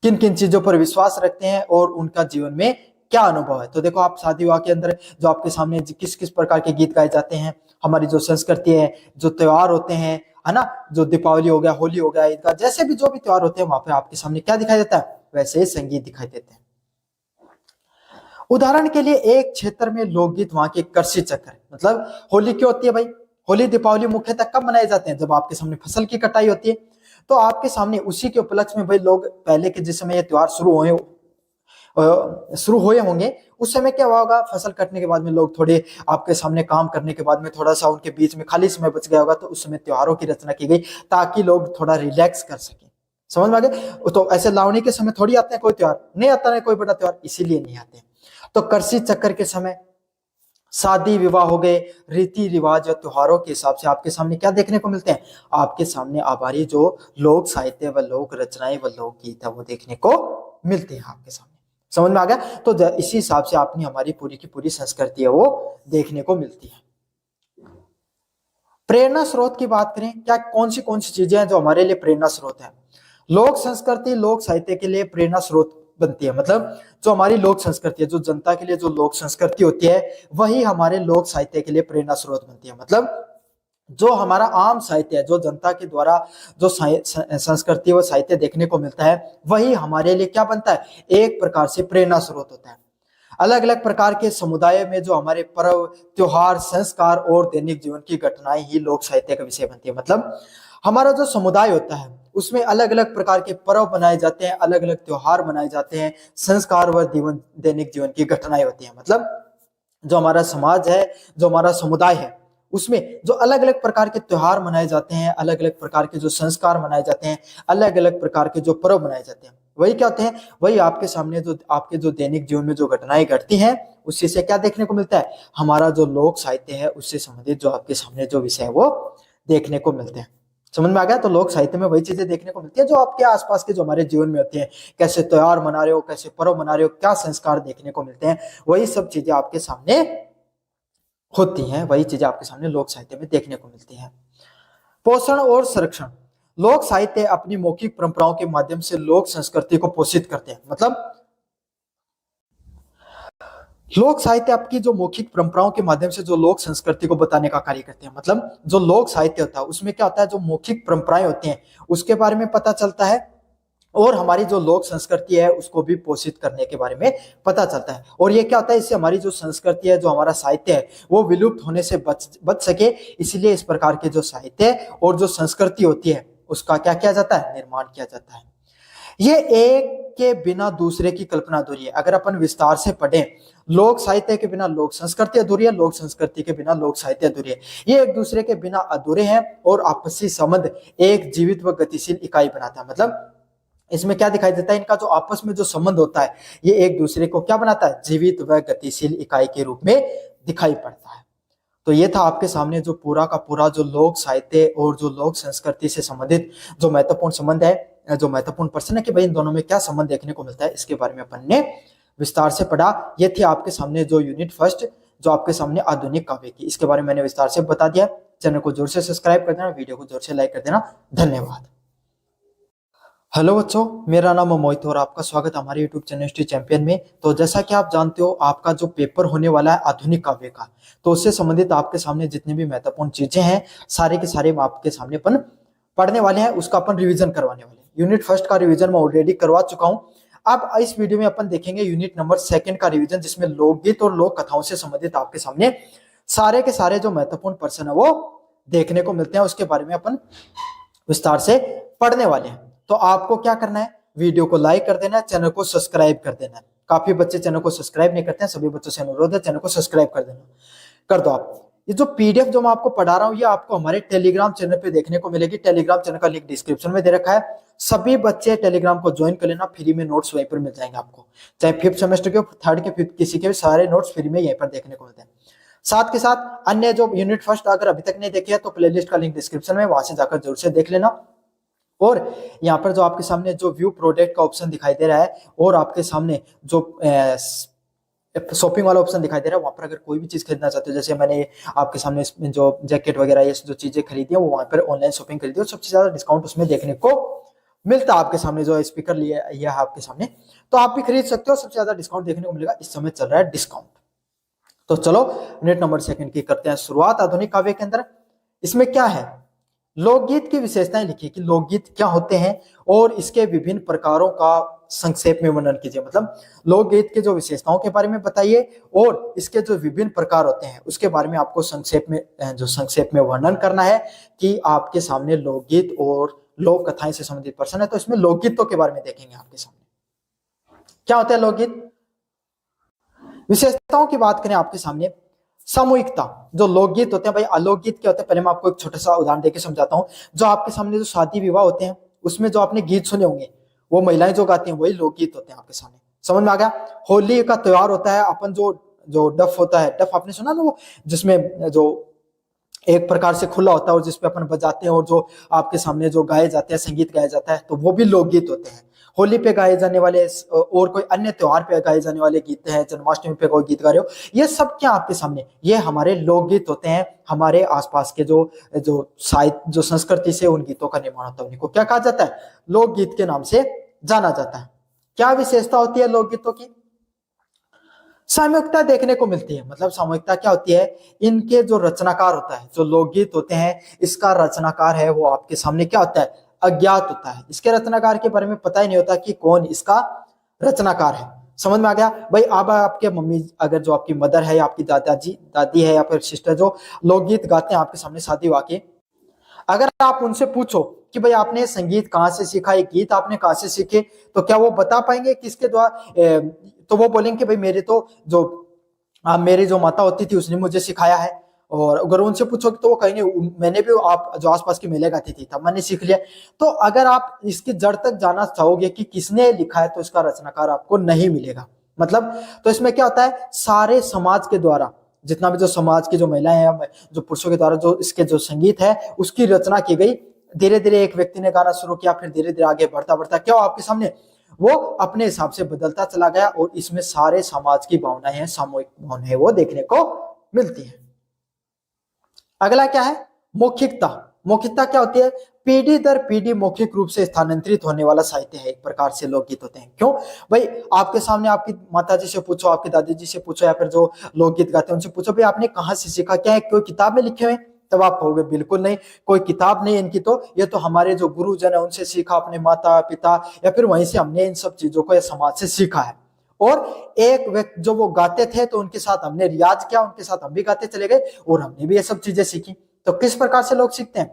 किन किन चीजों पर विश्वास रखते हैं और उनका जीवन में क्या अनुभव है। तो देखो, आप शादी विवाह के अंदर जो आपके सामने किस किस प्रकार के गीत गाए जाते हैं, हमारी जो संस्कृति है, जो त्योहार होते हैं, है ना, जो दीपावली हो गया, होली हो गया, ईद का, जैसे भी जो भी त्योहार होते हैं, वहां पे आपके सामने क्या दिखाई देता है, वैसे ही संगीत दिखाई देते हैं। उदाहरण के लिए एक क्षेत्र में लोकगीत वहां के कृषि चक्र, मतलब होली क्यों होती है भाई, होली दीपावली मुख्यतः कब मनाए जाते हैं, जब आपके सामने फसल की कटाई होती है। तो आपके सामने उसी के उपलक्ष्य में भाई लोग पहले के जिस समय ये त्योहार शुरू हुए होंगे, उस समय क्या हुआ होगा, फसल कटने के बाद में लोग थोड़े आपके सामने काम करने के बाद में थोड़ा सा उनके बीच में खाली समय बच गया होगा, तो उस समय त्योहारों की रचना की गई ताकि लोग थोड़ा रिलैक्स कर सके। समझ में आ गया। तो ऐसे लावणी के समय थोड़ी आते हैं, कोई त्योहार नहीं आता, नहीं कोई बड़ा त्योहार, इसीलिए नहीं आते। तो कृषि चक्र के समय शादी विवाह हो गए, रीति रिवाज या त्योहारों के हिसाब से आपके सामने क्या देखने को मिलते हैं, आपके सामने आभारी जो लोक साहित्य व लोक रचनाएं व लोकगीत है वो देखने को मिलते हैं आपके सामने। समझ में आ गया। तो इसी हिसाब से अपनी हमारी पूरी की पूरी संस्कृति है वो देखने को मिलती है। प्रेरणा स्रोत की बात करें, क्या कौन सी चीजें हैं जो हमारे लिए प्रेरणा स्रोत है। लोक संस्कृति लोक साहित्य के लिए प्रेरणा स्रोत बनती है। मतलब जो हमारी लोक संस्कृति है, जो जनता के लिए जो लोक संस्कृति होती है, वही हमारे लोक साहित्य के लिए प्रेरणा स्रोत बनती है। मतलब जो हमारा आम साहित्य है, जो जनता के द्वारा जो संस्कृति व साहित्य देखने को मिलता है, वही हमारे लिए क्या बनता है, एक प्रकार से प्रेरणा स्रोत होता है। अलग अलग प्रकार के समुदाय में जो हमारे पर्व त्योहार संस्कार और दैनिक जीवन की घटनाएं ही लोक साहित्य का विषय बनती है। मतलब हमारा जो समुदाय होता है उसमें अलग अलग प्रकार के पर्व बनाए जाते हैं, अलग अलग त्योहार मनाए जाते हैं, संस्कार व दैनिक जीवन की घटनाएं होती हैं। मतलब जो हमारा समाज है, जो हमारा समुदाय है, उसमें जो अलग अलग प्रकार के त्योहार मनाए जाते हैं, अलग अलग प्रकार के जो संस्कार मनाए जाते हैं, अलग अलग प्रकार के जो पर्व मनाए जाते हैं, वही क्या होते हैं, वही आपके सामने जो आपके जो दैनिक जीवन में जो घटनाएं घटती हैं, उसी से क्या देखने को मिलता है, हमारा जो लोक साहित्य है उससे संबंधित जो आपके सामने जो विषय है वो देखने को मिलते हैं। समझ में आ गया। तो लोक साहित्य में वही चीजें देखने को मिलती है जो आपके आसपास के जो हमारे जीवन में होती हैं, कैसे त्योहार मना रहे हो, कैसे पर्व मना रहे हो, क्या संस्कार देखने को मिलते हैं, वही सब चीजें आपके सामने होती हैं, वही चीजें आपके सामने लोक साहित्य में देखने को मिलती हैं। पोषण और संरक्षण, लोक साहित्य अपनी मौखिक परंपराओं के माध्यम से लोक संस्कृति को पोषित करते हैं। मतलब लोक साहित्य आपकी जो मौखिक परंपराओं के माध्यम से जो लोक संस्कृति को बताने का कार्य करते हैं। मतलब जो लोक साहित्य होता है उसमें क्या होता है, जो मौखिक परंपराएं होती हैं उसके बारे में पता चलता है, और हमारी जो लोक संस्कृति है उसको भी पोषित करने के बारे में पता चलता है। और ये क्या होता है, इससे हमारी जो संस्कृति है, जो हमारा साहित्य है, वो विलुप्त होने से बच सके, इसलिए इस प्रकार के जो साहित्य और जो संस्कृति होती है उसका क्या किया जाता है, निर्माण किया जाता है। ये एक के बिना दूसरे की कल्पना अधूरी है। अगर अपन विस्तार से पढ़ें, लोक साहित्य के बिना लोक संस्कृति अधूरी है, लोक संस्कृति के बिना लोक साहित्य अधूरी है। ये एक दूसरे के बिना अधूरे हैं और आपसी संबंध एक जीवित व गतिशील इकाई बनाता है। मतलब इसमें क्या दिखाई देता है, इनका जो आपस में जो संबंध होता है ये एक दूसरे को क्या बनाता है, जीवित व गतिशील इकाई के रूप में दिखाई पड़ता है। तो ये था आपके सामने जो पूरा का पूरा जो लोक साहित्य और जो लोक संस्कृति से संबंधित जो महत्वपूर्ण संबंध है, जो महत्वपूर्ण प्रश्न है कि भाई इन दोनों में क्या संबंध देखने को मिलता है, इसके बारे में अपन ने विस्तार से पढ़ा। ये थी आपके सामने जो यूनिट फर्स्ट, जो आपके सामने आधुनिक काव्य की, इसके बारे में मैंने विस्तार से बता दिया। चैनल को जोर से सब्सक्राइब कर देना, वीडियो को जोर से लाइक कर देना। धन्यवाद। हेलो बच्चों, मेरा नाम है मोहित और आपका स्वागत है हमारे यूट्यूब चैनल हिस्ट्री चैंपियन में। तो जैसा कि आप जानते हो, आपका जो पेपर होने वाला है आधुनिक काव्य का, तो उससे संबंधित आपके सामने जितनी भी महत्वपूर्ण चीजें हैं सारे के सारे आपके सामने अपन पढ़ने वाले हैं, उसका अपन रिवीजन करवाने वाले हैं। यूनिट फर्स्ट का रिवीजन मैं ऑलरेडी करवा चुका हूँ। अब इस वीडियो में अपन देखेंगे यूनिट नंबर सेकंड का रिवीजन, जिसमें लोकगीत और लोक कथाओं से संबंधित आपके सामने सारे के सारे जो महत्वपूर्ण प्रश्न है वो देखने को मिलते हैं, उसके बारे में अपन विस्तार से पढ़ने वाले हैं। तो आपको क्या करना है, वीडियो को लाइक कर देना है, चैनल को सब्सक्राइब कर देना है। काफी बच्चे चैनल को सब्सक्राइब नहीं करते हैं, सभी बच्चों से अनुरोध है चैनल को सब्सक्राइब कर देना, कर दो आप। ये जो पीडीएफ जो मैं आपको पढ़ा रहा हूँ ये आपको हमारे टेलीग्राम चैनल पे देखने को मिलेगी। टेलीग्राम चैनल का लिंक डिस्क्रिप्शन में दे रखा है। सभी बच्चे टेलीग्राम को ज्वाइन कर लेना, फ्री में नोट्स वहीं पर मिल जाएंगे आपको, चाहे 5th सेमेस्टर के, 3rd के, 5th किसी के भी सारे नोट्स फ्री में यहीं पर देखने को मिलते हैं। साथ के साथ अन्य जो यूनिट फर्स्ट अगर अभी तक नहीं देखे है तो प्लेलिस्ट का लिंक डिस्क्रिप्शन में, वहां से जाकर जरूर से देख लेना। और यहाँ पर जो आपके सामने जो व्यू प्रोडक्ट का ऑप्शन दिखाई दे रहा है और आपके सामने जो शॉपिंग वाला ऑप्शन दिखाई दे रहा है, वहां पर अगर कोई भी चीज खरीदना चाहते हो, जैसे मैंने आपके सामने इसमें जो जैकेट वगैरह ये जो चीजें खरीदी है वो वहां पर ऑनलाइन शॉपिंग खरीदी है, सबसे ज्यादा डिस्काउंट उसमें देखने को मिलता है। आपके सामने जो स्पीकर लिया है आपके सामने, तो आप भी खरीद सकते हो, सबसे ज्यादा डिस्काउंट देखने को मिलेगा। इस समय चल रहा है डिस्काउंट। तो चलो यूनिट नंबर 2 की करते हैं शुरुआत, आधुनिक काव्य के अंदर। इसमें क्या है, लोकगीत की विशेषताएं लिखिए कि लोकगीत क्या होते हैं और इसके विभिन्न प्रकारों का संक्षेप में वर्णन कीजिए। मतलब लोकगीत के जो विशेषताओं के बारे में बताइए और इसके जो विभिन्न प्रकार होते हैं उसके बारे में आपको संक्षेप में वर्णन करना है कि आपके सामने लोकगीत और लोक कथाएं से संबंधित प्रश्न है। तो इसमें लोकगीतों के बारे में देखेंगे आपके सामने क्या होता है लोकगीत। विशेषताओं की बात करें आपके सामने, सामूहिकता, जो लोकगीत होते हैं भाई, अलोकगीत क्या होते हैं पहले मैं आपको एक छोटा सा उदाहरण देकर समझाता हूँ। जो आपके सामने जो शादी विवाह होते हैं उसमें जो आपने गीत सुने होंगे वो महिलाएं जो गाती हैं वही लोकगीत होते हैं आपके सामने, समझ में आ गया। होली का त्योहार होता है, अपन जो डफ होता है, डफ आपने सुना ना, वो जिसमें जो एक प्रकार से खुला होता है और जिसपे अपन बजाते हैं और जो आपके सामने जो गाए जाते हैं, संगीत गाया जाता है, तो वो भी लोकगीत होते हैं। होली पे गाए जाने वाले और कोई अन्य त्योहार पे गाए जाने वाले गीत हैं, जन्माष्टमी पे कोई गीत गा रहे हो, ये सब क्या आपके सामने, ये हमारे लोकगीत होते हैं। हमारे आसपास के जो साहित्य जो संस्कृति से उन गीतों का निर्माण होता है उन्हीं को क्या कहा जाता है, लोकगीत के नाम से जाना जाता है। क्या विशेषता होती है लोकगीतों की, सामूहिकता देखने को मिलती है। मतलब सामूहिकता क्या होती है, इनके जो रचनाकार होता है, जो लोकगीत होते हैं इसका रचनाकार है वो आपके सामने क्या होता है, अज्ञात होता है। इसके रचनाकार के बारे में पता ही नहीं होता कि कौन इसका रचनाकार है, समझ में आ गया भाई। अब आपके मम्मी, अगर जो आपकी मदर है या आपकी दादी है या फिर सिस्टर जो लोकगीत गाते हैं आपके सामने शादी विवाह के, अगर आप उनसे पूछो कि भाई आपने संगीत कहाँ से सीखा, ये गीत आपने कहाँ से सीखे, तो क्या वो बता पाएंगे किसके द्वारा, तो वो बोलेंगे कि भाई मेरी जो माता होती थी उसने मुझे सिखाया है। और अगर उनसे पूछो तो वो कहेंगे मैंने भी आप जो आसपास की महिला गाती थी तब मैंने सीख लिया। तो अगर आप इसकी जड़ तक जाना चाहोगे कि किसने लिखा है तो इसका रचनाकार आपको नहीं मिलेगा। मतलब तो इसमें क्या होता है, सारे समाज के द्वारा, जितना भी जो समाज की जो महिलाएं हैं, जो पुरुषों के द्वारा जो इसके जो संगीत है उसकी रचना की गई। धीरे धीरे एक व्यक्ति ने गाना शुरू किया, फिर धीरे धीरे आगे बढ़ता बढ़ता क्या हो आपके सामने, वो अपने हिसाब से बदलता चला गया और इसमें सारे समाज की भावनाएं हैं, सामूहिक भावनाएं वो देखने को मिलती है। अगला क्या है, मौखिकता। मौखिकता क्या होती है, पीढ़ी दर पीढ़ी मौखिक रूप से स्थानांतरित होने वाला साहित्य है, एक प्रकार से लोकगीत होते हैं। क्यों भाई, आपके सामने आपकी माता जी से पूछो, आपकी दादी जी से पूछो, या फिर जो लोकगीत गाते हैं उनसे पूछो भाई आपने कहाँ से सीखा, क्या है कोई किताब में लिखे हुए, तब आप कहोगे बिल्कुल नहीं, कोई किताब नहीं इनकी, तो ये तो हमारे जो गुरुजन है उनसे सीखा, अपने माता पिता या फिर वहीं से हमने इन सब चीजों को समाज से सीखा है। और एक व्यक्ति जो वो गाते थे तो उनके साथ हमने रियाज किया, उनके साथ हम भी गाते चले गए और हमने भी ये सब चीजें सीखी। तो किस प्रकार से लोग सीखते हैं,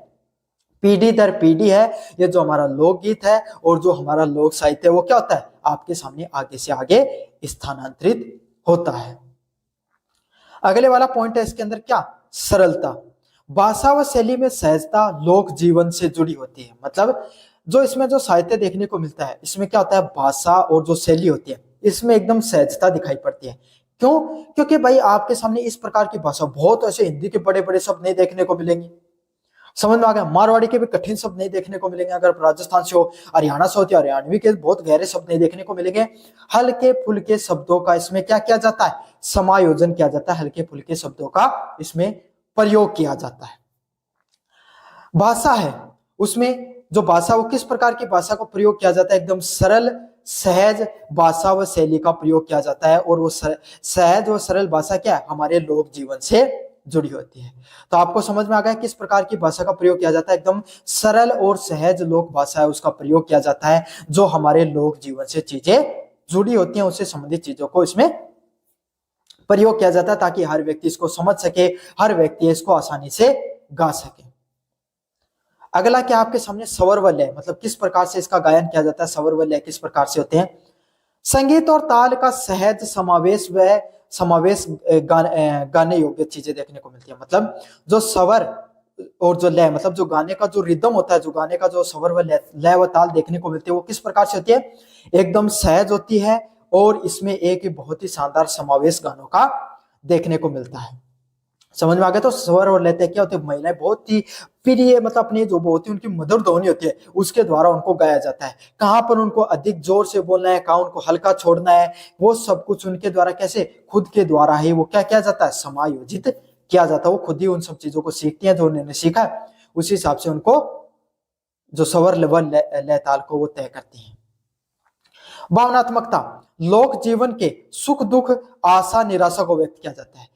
पीढ़ी दर पीढ़ी है ये जो हमारा लोकगीत है और जो हमारा लोक साहित्य है वो क्या होता है, आपके सामने आगे से आगे स्थानांतरित होता है। अगले वाला पॉइंट है इसके अंदर क्या, सरलता। भाषा व शैली में सहजता लोक जीवन से जुड़ी होती है। मतलब जो इसमें जो साहित्य देखने को मिलता है इसमें क्या होता है, भाषा और जो शैली होती है इसमें एकदम सहजता दिखाई पड़ती है। क्यों, क्योंकि भाई आपके सामने इस प्रकार की भाषा, बहुत ऐसे हिंदी के बड़े बड़े शब्द नहीं देखने को मिलेंगे, समझ में आ गया। मारवाड़ी के भी कठिन शब्द नहीं देखने को मिलेंगे, अगर राजस्थान से हो, हरियाणा से हो तो हरियाणवी के बहुत गहरे शब्द नहीं देखने को मिलेंगे। हल्के फुल्के शब्दों का इसमें क्या किया जाता है, समायोजन किया जाता है, हल्के फुल्के शब्दों का इसमें प्रयोग किया जाता है। भाषा है उसमें जो भाषा, वो किस प्रकार की भाषा को प्रयोग किया जाता है, एकदम सरल सहज भाषा व शैली का प्रयोग किया जाता है। और वो सहज व सरल भाषा क्या है, हमारे लोक जीवन से जुड़ी होती है। तो आपको समझ में आ गया किस प्रकार की भाषा का प्रयोग किया जाता है, एकदम सरल और सहज लोक भाषा है उसका प्रयोग किया जाता है, जो हमारे लोक जीवन से चीजें जुड़ी होती हैं, उससे संबंधित चीजों को इसमें प्रयोग किया जाता है ताकि हर व्यक्ति इसको समझ सके, हर व्यक्ति इसको आसानी से गा सके। अगला क्या आपके सामने स्वर व लय, मतलब किस प्रकार से इसका गायन किया जाता है, स्वर व लय किस प्रकार से होते हैं। संगीत और ताल का सहज समावेश व समावेश गाने योग्य चीजें देखने को मिलती है। मतलब जो स्वर और जो लय, मतलब जो गाने का जो रिदम होता है, जो गाने का जो स्वर व लय व ताल देखने को मिलती है, वो किस प्रकार से होती है, एकदम सहज होती है और इसमें एक बहुत ही शानदार समावेश गानों का देखने को मिलता है। समझ में आ गया। तो स्वर और लय क्या होते हैं, महिलाएं बहुत ही प्रिय, मतलब अपनी जो होती है उनकी मधुर ध्वनि होती है, उसके द्वारा उनको गाया जाता है। कहाँ पर उनको अधिक जोर से बोलना है, कहाँ उनको हल्का छोड़ना है, वो सब कुछ उनके द्वारा कैसे, खुद के द्वारा ही वो क्या किया जाता है, समायोजित किया जाता है। वो खुद ही उन सब चीजों को सीखती हैं जो उन्होंने सीखा है, उसी हिसाब से उनको जो स्वर लय ताल को वो तय करती हैं। भावनात्मकता, लोक जीवन के सुख दुख आशा निराशा को व्यक्त किया जाता है।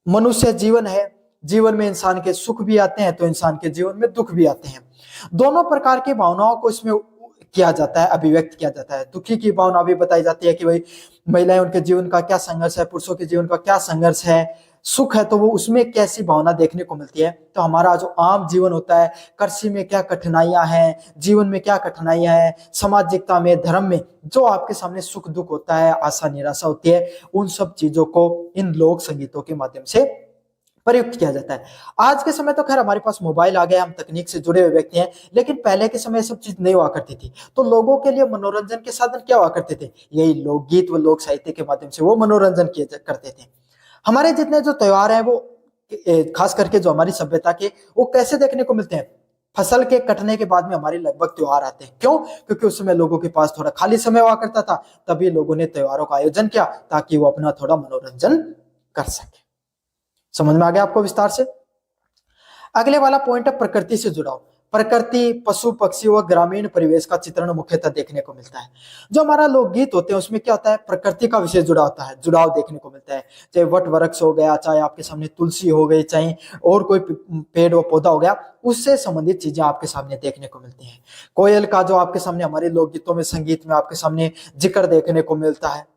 मनुष्य जीवन है, जीवन में इंसान के सुख भी आते हैं तो इंसान के जीवन में दुख भी आते हैं। दोनों प्रकार की भावनाओं को इसमें किया जाता है, अभिव्यक्त किया जाता है। दुखी की भावना भी बताई जाती है कि भाई महिलाएं, उनके जीवन का क्या संघर्ष है, पुरुषों के जीवन का क्या संघर्ष है। सुख है तो वो उसमें कैसी भावना देखने को मिलती है। तो हमारा जो आम जीवन होता है, कृषि में क्या कठिनाइयां हैं, जीवन में क्या कठिनाइयां हैं, सामाजिकता में, धर्म में जो आपके सामने सुख दुख होता है, आशा निराशा होती है, उन सब चीजों को इन लोक संगीतों के माध्यम से प्रयुक्त किया जाता है। आज के समय तो खैर हमारे पास मोबाइल आ गया, हम तकनीक से जुड़े हुए व्यक्ति हैं, लेकिन पहले के समय सब चीज नहीं हुआ करती थी। तो लोगों के लिए मनोरंजन के साधन क्या हुआ करते थे, यही लोकगीत व लोक साहित्य के माध्यम से वो मनोरंजन किए करते थे। हमारे जितने जो त्योहार हैं वो खास करके जो हमारी सभ्यता के, वो कैसे देखने को मिलते हैं, फसल के कटने के बाद में हमारे लगभग त्योहार आते हैं। क्यों? क्योंकि उस समय लोगों के पास थोड़ा खाली समय हुआ करता था, तभी लोगों ने त्योहारों का आयोजन किया ताकि वो अपना थोड़ा मनोरंजन कर सके। समझ में आ गया आपको विस्तार से। अगले वाला पॉइंट है प्रकृति से जुड़ाव। प्रकृति, पशु पक्षी व ग्रामीण परिवेश का चित्रण मुख्यतः देखने को मिलता है। जो हमारा लोकगीत होते हैं उसमें क्या होता है, प्रकृति का विशेष जुड़ाव होता है, जुड़ाव देखने को मिलता है। चाहे वट वृक्ष हो गया, चाहे आपके सामने तुलसी हो गई, चाहे और कोई पेड़ व पौधा हो गया, उससे संबंधित चीजें आपके सामने देखने को मिलती हैं। कोयल का जो आपके सामने हमारे लोकगीतों में, संगीत में आपके सामने जिक्र देखने को मिलता है,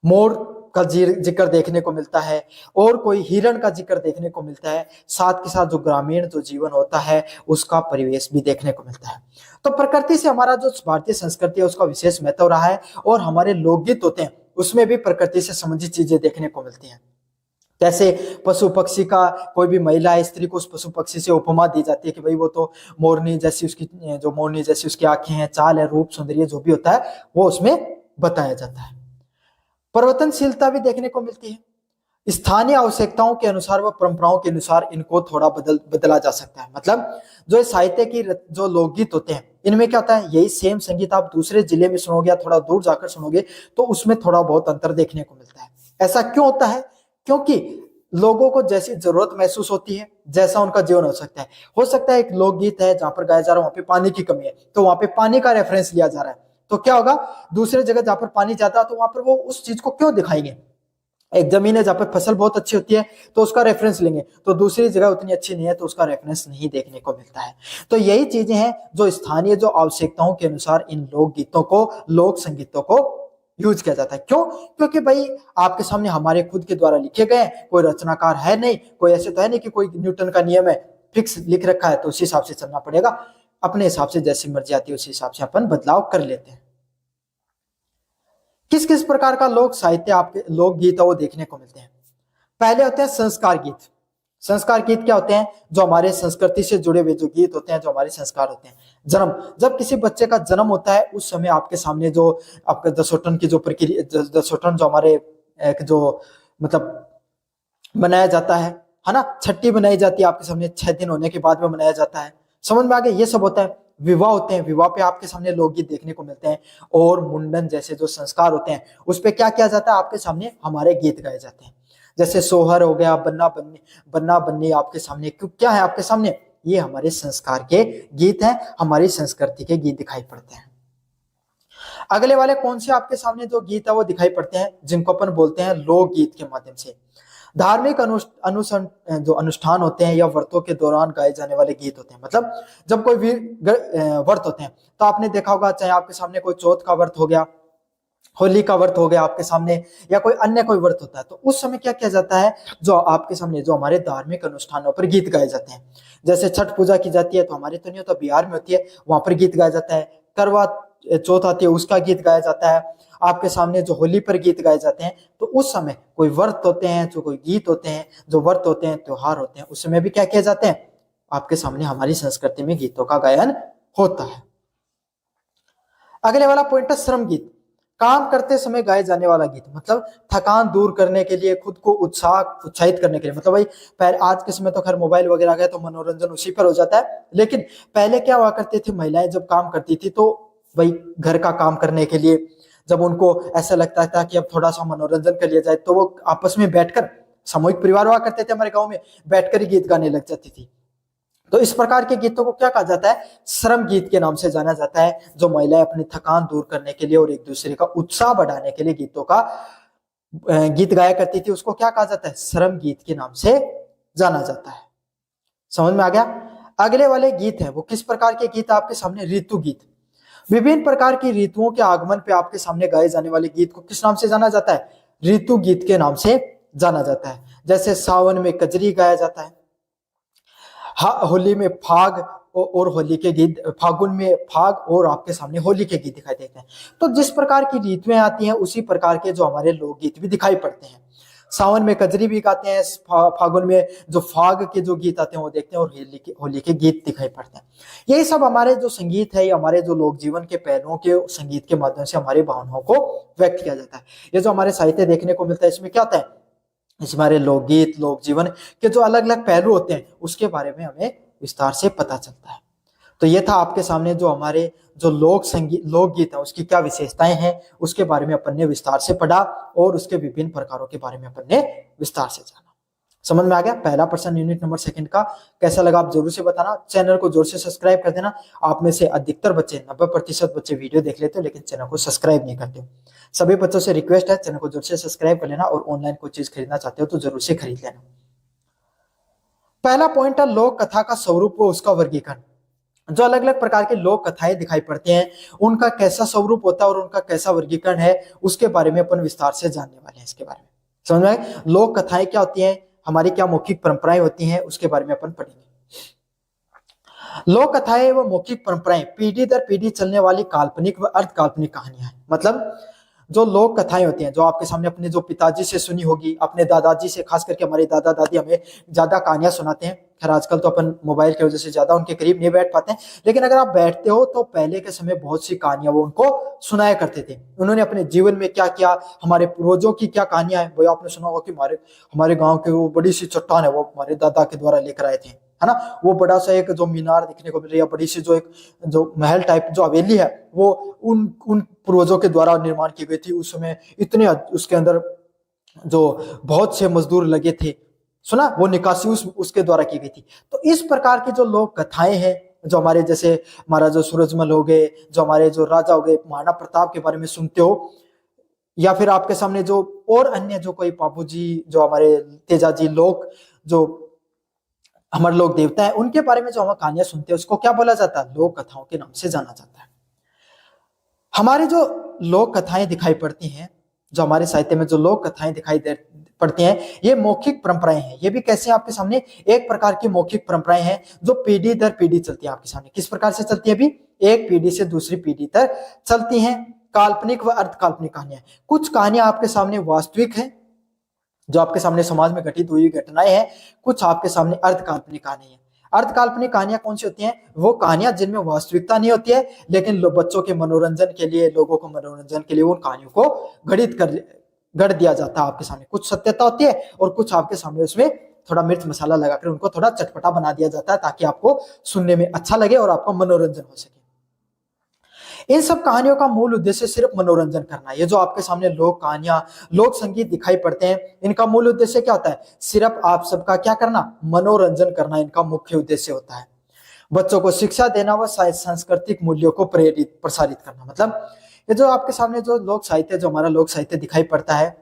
मोर का जिक्र देखने को मिलता है, और कोई हिरण का जिक्र देखने को मिलता है। साथ के साथ जो ग्रामीण जो जीवन होता है उसका परिवेश भी देखने को मिलता है। तो प्रकृति से हमारा जो भारतीय संस्कृति है उसका विशेष महत्व रहा है, और हमारे लोकगीत होते हैं उसमें भी प्रकृति से संबंधित चीजें देखने को मिलती हैं। जैसे पशु पक्षी का, कोई भी महिला स्त्री को उस पशु पक्षी से उपमा दी जाती है कि भाई वो तो मोरनी जैसी, उसकी जो मोरनी जैसी उसकी आंखें हैं, चाल है, रूप सौंदर्य जो भी होता है वो उसमें बताया जाता है। परिवर्तनशीलता भी देखने को मिलती है। स्थानीय आवश्यकताओं के अनुसार व परंपराओं के अनुसार इनको थोड़ा बदला जा सकता है। मतलब जो साहित्य की जो लोकगीत होते हैं इनमें क्या होता है, यही सेम संगीत आप दूसरे जिले में सुनोगे या थोड़ा दूर जाकर सुनोगे तो उसमें थोड़ा बहुत अंतर देखने को मिलता है। ऐसा क्यों होता है? क्योंकि लोगों को जैसी जरूरत महसूस होती है, जैसा उनका जीवन हो सकता है एक लोकगीत है जहां पर गाया जा रहा है वहां पे पानी की कमी है, तो वहां पे पानी का रेफरेंस लिया जा रहा है, तो क्या होगा, दूसरे जगह जहां पर पानी जाता है तो वहां पर वो उस चीज को क्यों दिखाएंगे। एक जमीन है जहां पर फसल बहुत अच्छी होती है तो उसका रेफरेंस लेंगे, तो दूसरी जगह उतनी अच्छी नहीं है तो उसका रेफरेंस नहीं देखने को मिलता है। तो यही चीजें हैं जो स्थानीय जो आवश्यकताओं के अनुसार इन लोक गीतों को, लोक संगीतों को यूज किया जाता है। क्यों? क्योंकि भाई आपके सामने हमारे खुद के द्वारा लिखे गए, कोई रचनाकार है नहीं, कोई ऐसे तो है नहीं कि कोई न्यूटन का नियम है फिक्स लिख रखा है तो उसी हिसाब से चलना पड़ेगा। अपने हिसाब से जैसी मर्जी आती है उसी हिसाब से अपन बदलाव कर लेते हैं। किस किस प्रकार का लोक साहित्य, आपके लोक गीत है वो देखने को मिलते हैं। पहले होते हैं संस्कार गीत। संस्कार गीत क्या होते हैं? जो हमारे संस्कृति से जुड़े हुए जो गीत होते हैं, जो हमारे संस्कार होते हैं। जन्म, जब किसी बच्चे का जन्म होता है उस समय आपके सामने जो आपका दसोटन की जो प्रक्रिया, दसोटन जो हमारे जो मतलब मनाया जाता है ना, छठी बनाई जाती है आपके सामने, 6 दिन होने के बाद में मनाया जाता है। समझ में आ गया, ये सब होता है। विवाह होते हैं, विवाह पे आपके सामने लोकगीत देखने को मिलते हैं। और मुंडन जैसे जो संस्कार होते हैं उस पे क्या किया जाता है, आपके सामने हमारे गीत गाए जाते हैं। जैसे सोहर हो गया, बन्ना बन्नी आपके सामने क्या है, आपके सामने ये हमारे संस्कार के गीत हैं, हमारी संस्कृति के गीत दिखाई पड़ते हैं। अगले वाले कौन से आपके सामने जो गीत है वो दिखाई पड़ते हैं, जिनको अपन बोलते हैं लोकगीत के माध्यम से। धार्मिक जो अनुष्ठान होते हैं या व्रतों के दौरान गाए जाने वाले गीत होते हैं। मतलब जब कोई व्रत होते हैं तो आपने देखा होगा, चाहे आपके सामने कोई चौथ का व्रत हो गया होली का व्रत हो गया आपके सामने, या कोई अन्य कोई व्रत होता है, तो उस समय क्या किया जाता है, जो आपके सामने जो हमारे धार्मिक अनुष्ठानों पर गीत गाए जाते हैं। जैसे छठ पूजा की जाती है, तो हमारे तो नहीं होता, बिहार में होती है, वहां पर गीत गाया जाता है। करवा चौथ आती है, उसका गीत गाया जाता है। आपके सामने जो होली पर गीत गाए जाते हैं, तो उस समय कोई व्रत होते हैं, जो कोई गीत होते हैं, जो व्रत होते हैं, त्योहार होते हैं, उस समय भी क्या किया जाते हैं, आपके सामने हमारी संस्कृति में गीतों का गायन होता है। अगले वाला पॉइंट है श्रम गीत। काम करते समय गाए जाने वाला गीत, मतलब थकान दूर करने के लिए, खुद को उत्साहित करने के लिए। मतलब भाई पहले, आज के समय तो खैर मोबाइल वगैरह आ गया, तो मनोरंजन उसी पर हो जाता है, लेकिन पहले क्या हुआ करती थी, महिलाएं जब काम करती थी, तो भाई घर का काम करने के लिए जब उनको ऐसा लगता था कि अब थोड़ा सा मनोरंजन कर लिया जाए, तो वो आपस में बैठकर, सामूहिक परिवार हुआ करते थे हमारे गाँव में, बैठकर ही गीत गाने लग जाती थी। तो इस प्रकार के गीतों को क्या कहा जाता है, श्रम गीत के नाम से जाना जाता है। जो महिलाएं अपनी थकान दूर करने के लिए और एक दूसरे का उत्साह बढ़ाने के लिए गीतों का गीत गाया करती थी, उसको क्या कहा जाता है, श्रम गीत के नाम से जाना जाता है। समझ में आ गया। अगले वाले गीत है, वो किस प्रकार के गीत आपके सामने, ऋतु गीत। विभिन्न प्रकार की ऋतुओं के आगमन पे आपके सामने गाए जाने वाले गीत को किस नाम से जाना जाता है, ऋतु गीत के नाम से जाना जाता है। जैसे सावन में कजरी गाया जाता है, होली में फाग और होली के गीत, फागुन में फाग और आपके सामने होली के गीत दिखाई देते हैं। तो जिस प्रकार की ऋतुएं आती हैं, उसी प्रकार के जो हमारे लोकगीत भी दिखाई पड़ते हैं। सावन में कजरी भी गाते हैं, फागुन में जो फाग के जो गीत आते हैं वो देखते हैं, और होली के गीत दिखाई पड़ते हैं। यही सब हमारे जो संगीत है, हमारे जो लोक जीवन के पहलुओं के संगीत के माध्यम से हमारी भावनाओं को व्यक्त किया जाता है। ये जो हमारे साहित्य देखने को मिलता है, इसमें क्या होता है, इस हमारे लोकगीत, लोक जीवन के जो अलग अलग पहलू होते हैं, उसके बारे में हमें विस्तार से पता चलता है। तो ये था आपके सामने जो हमारे जो लोकगीत है, उसकी क्या विशेषताएं हैं, उसके बारे में अपन ने विस्तार से पढ़ा, और उसके विभिन्न प्रकारों के बारे में अपन ने विस्तार से जाना। समझ में आ गया। पहला प्रश्न यूनिट नंबर 2 का कैसा लगा आप जरूर से बताना। चैनल को जोर से सब्सक्राइब कर देना। आप में से अधिकतर बच्चे, 90% बच्चे वीडियो देख लेते हो, लेकिन चैनल को सब्सक्राइब नहीं करते हो। सभी बच्चों से रिक्वेस्ट है, चैनल को जोर से सब्सक्राइब कर लेना, और ऑनलाइन कोई चीज खरीदना चाहते हो तो जरूर से खरीद लेना। पहला पॉइंट है लोक कथा का स्वरूप व उसका वर्गीकरण। जो अलग अलग प्रकार के लोक कथाएं दिखाई पड़ते हैं, उनका कैसा स्वरूप होता है और उनका कैसा वर्गीकरण है, उसके बारे में अपन विस्तार से जानने वाले हैं। इसके बारे में समझ में आए। लोक कथाएं क्या होती हैं, हमारी क्या मौखिक परंपराएं होती हैं, उसके बारे में अपन पढ़ेंगे। लोक कथाएं व मौखिक परंपराएं पीढ़ी दर पीढ़ी चलने वाली काल्पनिक व अर्ध काल्पनिक कहानियां हैं। मतलब जो लोक कथाएं होती हैं, जो आपके सामने अपने जो पिताजी से सुनी होगी, अपने दादाजी से, खास करके हमारे दादा दादी हमें ज्यादा कहानियां सुनाते हैं। खैर आजकल तो अपन मोबाइल की वजह से ज्यादा उनके करीब नहीं बैठ पाते हैं, लेकिन अगर आप बैठते हो तो पहले के समय बहुत सी कहानियां वो उनको सुनाया करते थे। उन्होंने अपने जीवन में क्या किया, हमारे पूर्वजों की क्या कहानियां हैं, वो आपने सुना होगा कि हमारे गाँव के वो बड़ी सी चट्टान है, वो हमारे दादा के द्वारा लेकर आए थे, है ना। वो बड़ा सा एक जो मीनार दिखने को मिल रही है, बड़ी सी जो एक जो महल टाइप जो हवेली है, वो उन पूर्वजों के द्वारा निर्माण की गई थी। उस समय इतने उसके अंदर जो बहुत से मजदूर लगे थे, सुना, वो निकासी उसके द्वारा की गई थी। तो इस प्रकार की जो लोक कथाएं हैं, जो हमारे जैसे महाराजा सूरजमल हो गए, जो हमारे जो राजा हो गए, महाराणा प्रताप के बारे में सुनते हो, या फिर आपके सामने जो और अन्य जो कोई बाबू जी, जो हमारे तेजाजी लोग, जो हमारे लोग देवता है, उनके बारे में जो हम कहानियां सुनते हैं, उसको क्या बोला जाता है, लोक कथाओं के नाम से जाना जाता है। हमारी जो लोक कथाएं दिखाई पड़ती हैं, जो हमारे साहित्य में जो लोक कथाएं दिखाई पड़ती हैं, ये मौखिक परंपराएं हैं। ये भी कैसे आपके सामने एक प्रकार की मौखिक परंपराएं हैं, जो पीढ़ी दर पीढ़ी चलती है आपके सामने। किस प्रकार से चलती है, अभी एक पीढ़ी से दूसरी पीढ़ी तक चलती हैं। काल्पनिक व अर्ध काल्पनिक कहानियां, कुछ कहानियां आपके सामने वास्तविक है, जो आपके सामने समाज में घटित हुई घटनाएं हैं, कुछ आपके सामने अर्ध काल्पनिक कहानी है। अर्ध काल्पनिक कहानियां कौन सी होती हैं, वो कहानियां जिनमें वास्तविकता नहीं होती है, लेकिन बच्चों के मनोरंजन के लिए, लोगों को मनोरंजन के लिए उन कहानियों को गढ़ दिया जाता है आपके सामने। कुछ सत्यता होती है और कुछ आपके सामने उसमें थोड़ा मिर्च मसाला लगाकर उनको थोड़ा चटपटा बना दिया जाता है, ताकि आपको सुनने में अच्छा लगे और आपका मनोरंजन हो सके। इन सब कहानियों का मूल उद्देश्य सिर्फ मनोरंजन करना। ये जो आपके सामने लोक कहानियां, लोक संगीत दिखाई पड़ते हैं, इनका मूल उद्देश्य क्या होता है, सिर्फ आप सबका क्या करना, मनोरंजन करना इनका मुख्य उद्देश्य होता है। बच्चों को शिक्षा देना व सांस्कृतिक मूल्यों को प्रसारित करना। मतलब ये जो आपके सामने जो लोक साहित्य, जो हमारा लोक साहित्य दिखाई पड़ता है,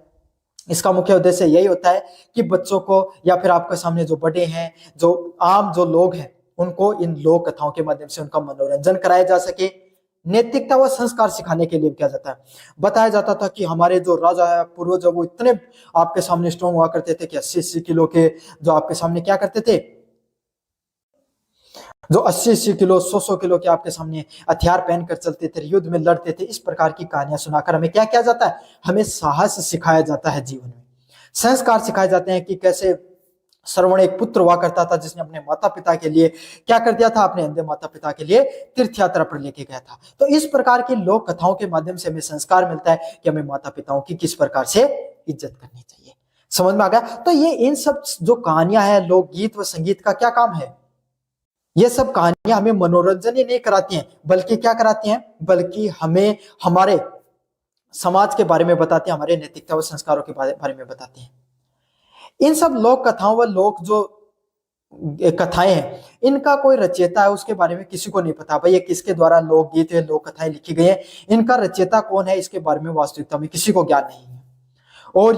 इसका मुख्य उद्देश्य यही होता है कि बच्चों को, या फिर आपके सामने जो बड़े हैं, जो आम जो लोग हैं, उनको इन लोक कथाओं के माध्यम से उनका मनोरंजन कराया जा सके, नैतिकता व संस्कार सिखाने के लिए किया जाता है। बताया जाता था कि हमारे जो राजा है पूर्वज वो इतने आपके सामने स्ट्रॉन्ग हुआ करते थे कि 80-80 किलो के जो आपके सामने क्या करते थे, जो 80-80 किलो 100-100 किलो के आपके सामने हथियार पहनकर चलते थे, युद्ध में लड़ते थे। इस प्रकार की कहानियां सुनाकर हमें क्या किया जाता है, हमें साहस सिखाया जाता है, जीवन में संस्कार सिखाए जाते हैं कि कैसे श्रवण एक पुत्र हुआ करता था जिसने अपने माता पिता के लिए क्या कर दिया था, अपने अंधे माता पिता के लिए तीर्थ यात्रा पर लेके गया था। तो इस प्रकार की लोक कथाओं के माध्यम से हमें संस्कार मिलता है कि हमें माता पिताओं की किस प्रकार से इज्जत करनी चाहिए। समझ में आ गया? तो ये इन सब जो कहानियां हैं, लोकगीत व संगीत का क्या काम है, ये सब कहानियां हमें मनोरंजन ही नहीं कराती हैं, बल्कि क्या कराती हैं, बल्कि हमें हमारे समाज के बारे में बताते हैं, हमारे नैतिकता व संस्कारों के बारे में बताते हैं। इन सब लोक कथाओं व लोक जो कथाएं हैं, इनका कोई रचयिता है उसके बारे में किसी को नहीं पता। भाई ये किसके द्वारा लोकगीत या लोक कथाएं लिखी गई है, इनका रचयिता कौन है, इसके बारे में वास्तविकता में किसी को ज्ञान नहीं है। और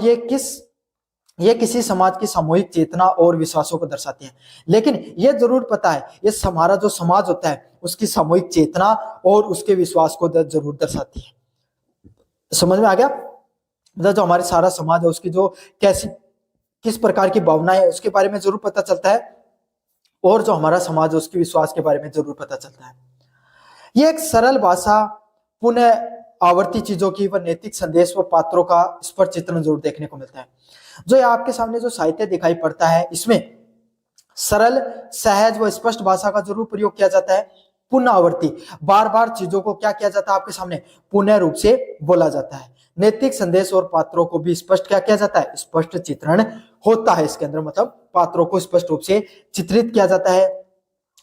ये किसी समाज की सामूहिक चेतना और विश्वासों को दर्शाती है। लेकिन ये जरूर पता है, ये हमारा जो समाज होता है उसकी सामूहिक चेतना और उसके विश्वास को जरूर दर्शाती है। समझ में आ गया? मतलब जो हमारे सारा समाज है उसकी जो किस प्रकार की भावना है उसके बारे में जरूर पता चलता है, और जो हमारा समाज है उसके विश्वास के बारे में जरूर पता चलता है। ये एक सरल भाषा, पुनः आवर्ती चीजों की व नैतिक संदेश व पात्रों का स्पष्ट चित्रण जरूर देखने को मिलता है। जो आपके सामने जो साहित्य दिखाई पड़ता है, इसमें सरल, सहज व स्पष्ट भाषा का जरूर प्रयोग किया जाता है। पुनः आवर्ती, बार बार चीजों को क्या किया जाता है, आपके सामने पुनः रूप से बोला जाता है। नैतिक संदेश और पात्रों को भी स्पष्ट क्या किया जाता है, स्पष्ट चित्रण होता है इसके अंदर, मतलब पात्रों को स्पष्ट रूप से चित्रित किया जाता है।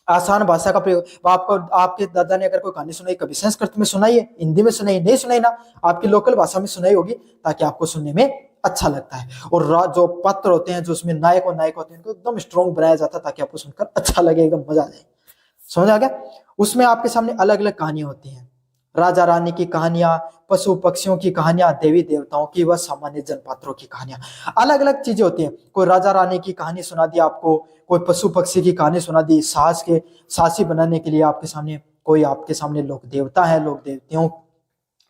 आसान भाषा का प्रयोग, आपको आपके दादा ने अगर कोई कहानी सुनाई, कभी संस्कृत में सुनाई है, हिंदी में सुनाई, नहीं सुनाई ना, आपकी लोकल भाषा में सुनाई होगी, ताकि आपको सुनने में अच्छा लगता है। और जो पात्र होते हैं, जो उसमें नायक और नायक होते हैं, उनको एकदम स्ट्रॉन्ग बनाया जाता है ताकि आपको सुनकर अच्छा लगे, एकदम मजा आ जाए। समझ आ गया? उसमें आपके सामने अलग अलग कहानियां होती हैं, राजा रानी की कहानियां, पशु पक्षियों की कहानियां, देवी देवताओं की व सामान्य जनपात्रों की कहानियां, अलग अलग चीजें होती हैं। कोई राजा रानी की कहानी सुना दी आपको, कोई पशु पक्षी की कहानी सुना दी, साहसी बनाने के लिए आपके सामने कोई आपके सामने लोक देवता है,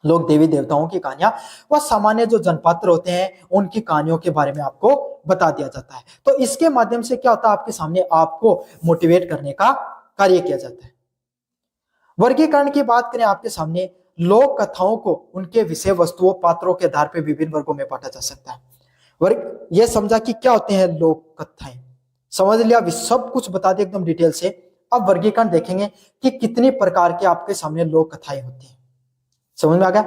लोक देवी देवताओं की कहानियां, वह सामान्य जो जनपात्र होते हैं उनकी कहानियों के बारे में आपको बता दिया जाता है। तो इसके माध्यम से क्या होता है, आपके सामने आपको मोटिवेट करने का कार्य किया जाता है। वर्गीकरण की बात करें, आपके सामने लोक कथाओं को उनके विषय वस्तुओं पात्रों के आधार पर विभिन्न वर्गों में बांटा जा सकता है। वर्ग यह समझा कि क्या होते हैं लोक कथाएं, समझ लिया, सब कुछ बता दिया एकदम डिटेल से। अब वर्गीकरण देखेंगे कि कितनी प्रकार के आपके सामने लोक कथाएं होती हैं। समझ में आ गया?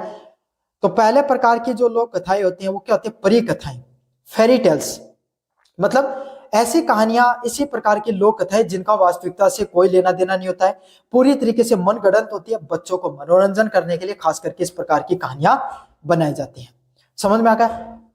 तो पहले प्रकार की जो लोक कथाएं होती हैं वो क्या होती है, परी कथाएं, फेरी टेल्स, मतलब ऐसी कहानियां, इसी प्रकार की लोक कथाएं जिनका वास्तविकता से कोई लेना देना नहीं होता है, पूरी तरीके से मनगढ़ंत होती है, बच्चों को मनोरंजन करने के लिए खास करके इस प्रकार की कहानियां बनाई जाती हैं। समझ में आ गया?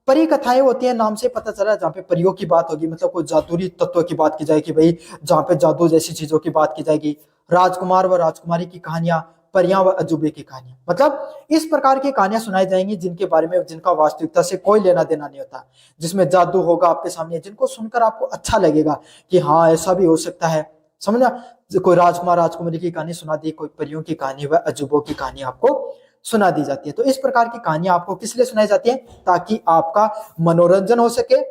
परी कथाएं होती है, नाम से पता चला, जहाँ पे परियों की बात होगी, मतलब कोई जादुई तत्व की बात की जाएगी, भाई जहाँ पे जादू जैसी चीजों की बात की जाएगी। राजकुमार व राजकुमारी की कहानियां, परियां व अजूबे की कहानियां, मतलब इस प्रकार की कहानियां सुनाई जाएंगी जिनके बारे में, जिनका वास्तविकता से कोई लेना देना नहीं होता, जिसमें जादू होगा आपके सामने, जिनको सुनकर आपको अच्छा लगेगा कि हाँ ऐसा भी हो सकता है। समझना? कोई राजकुमार राजकुमारी की कहानी सुना दी, कोई परियों की कहानी व अजूबों की कहानी आपको सुना दी जाती है। तो इस प्रकार की कहानियां आपको किस लिए सुनाई जाती है, ताकि आपका मनोरंजन हो सके,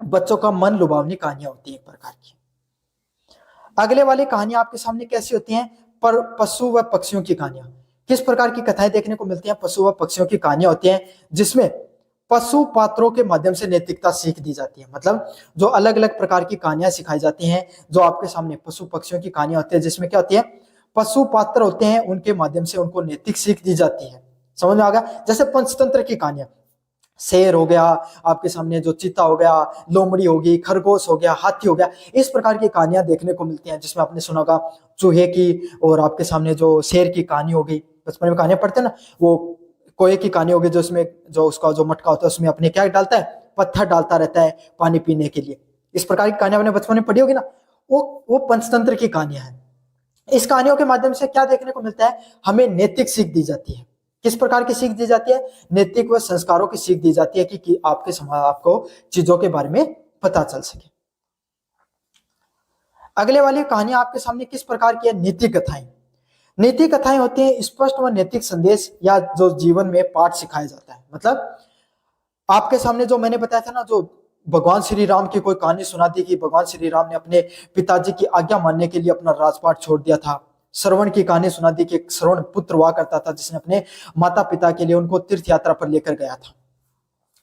बच्चों का मन लुभावनी कहानियां होती है एक प्रकार की। अगले वाली कहानियां आपके सामने कैसी होती हैं, पर पशु व पक्षियों की कहानियां। किस प्रकार की कथाएं देखने को मिलती हैं, पशु व पक्षियों की कहानियां होती हैं, जिसमें पशु पात्रों के माध्यम से नैतिकता सीख दी जाती है। मतलब जो अलग अलग प्रकार की कहानियां सिखाई जाती हैं, जो आपके सामने पशु पक्षियों की कहानियां होती है, जिसमें क्या होती है, पशु पात्र होते हैं, उनके माध्यम से उनको नैतिक सीख दी जाती है। समझ में आ गया? जैसे पंचतंत्र की कहानियां, शेर हो गया आपके सामने, जो चीता हो गया, लोमड़ी होगी, खरगोश हो गया, हाथी हो गया, इस प्रकार की कहानियां देखने को मिलती हैं, जिसमें आपने सुना होगा चूहे की, और आपके सामने जो शेर की कहानी होगी, बचपन में कहानियां पढ़ते हैं ना, वो कोए की कहानी होगी, जो उसमें जो उसका जो मटका होता है उसमें अपने क्या डालता है, पत्थर डालता रहता है पानी पीने के लिए। इस प्रकार की कहानियां आपने बचपन में पढ़ी होगी ना, वो पंचतंत्र की कहानियां हैं। इस कहानियों के माध्यम से क्या देखने को मिलता है, हमें नैतिक सीख दी जाती है। किस प्रकार की सीख दी जाती है, नैतिक व संस्कारों की सीख दी जाती है कि आपके समाज, आपको चीजों के बारे में पता चल सके। अगले वाली कहानियां आपके सामने किस प्रकार की है, नीति कथाएं। नीति कथाएं होती हैं स्पष्ट व नैतिक संदेश या जो जीवन में पाठ सिखाया जाता है। मतलब आपके सामने जो मैंने बताया था ना, जो भगवान श्री राम की कोई कहानी सुना दी कि भगवान श्री राम ने अपने पिताजी की आज्ञा मानने के लिए अपना राजपाट छोड़ दिया था। श्रवण की कहानी सुना दी कि एक श्रवण पुत्र हुआ करता था जिसने अपने माता पिता के लिए उनको तीर्थ यात्रा पर लेकर गया था,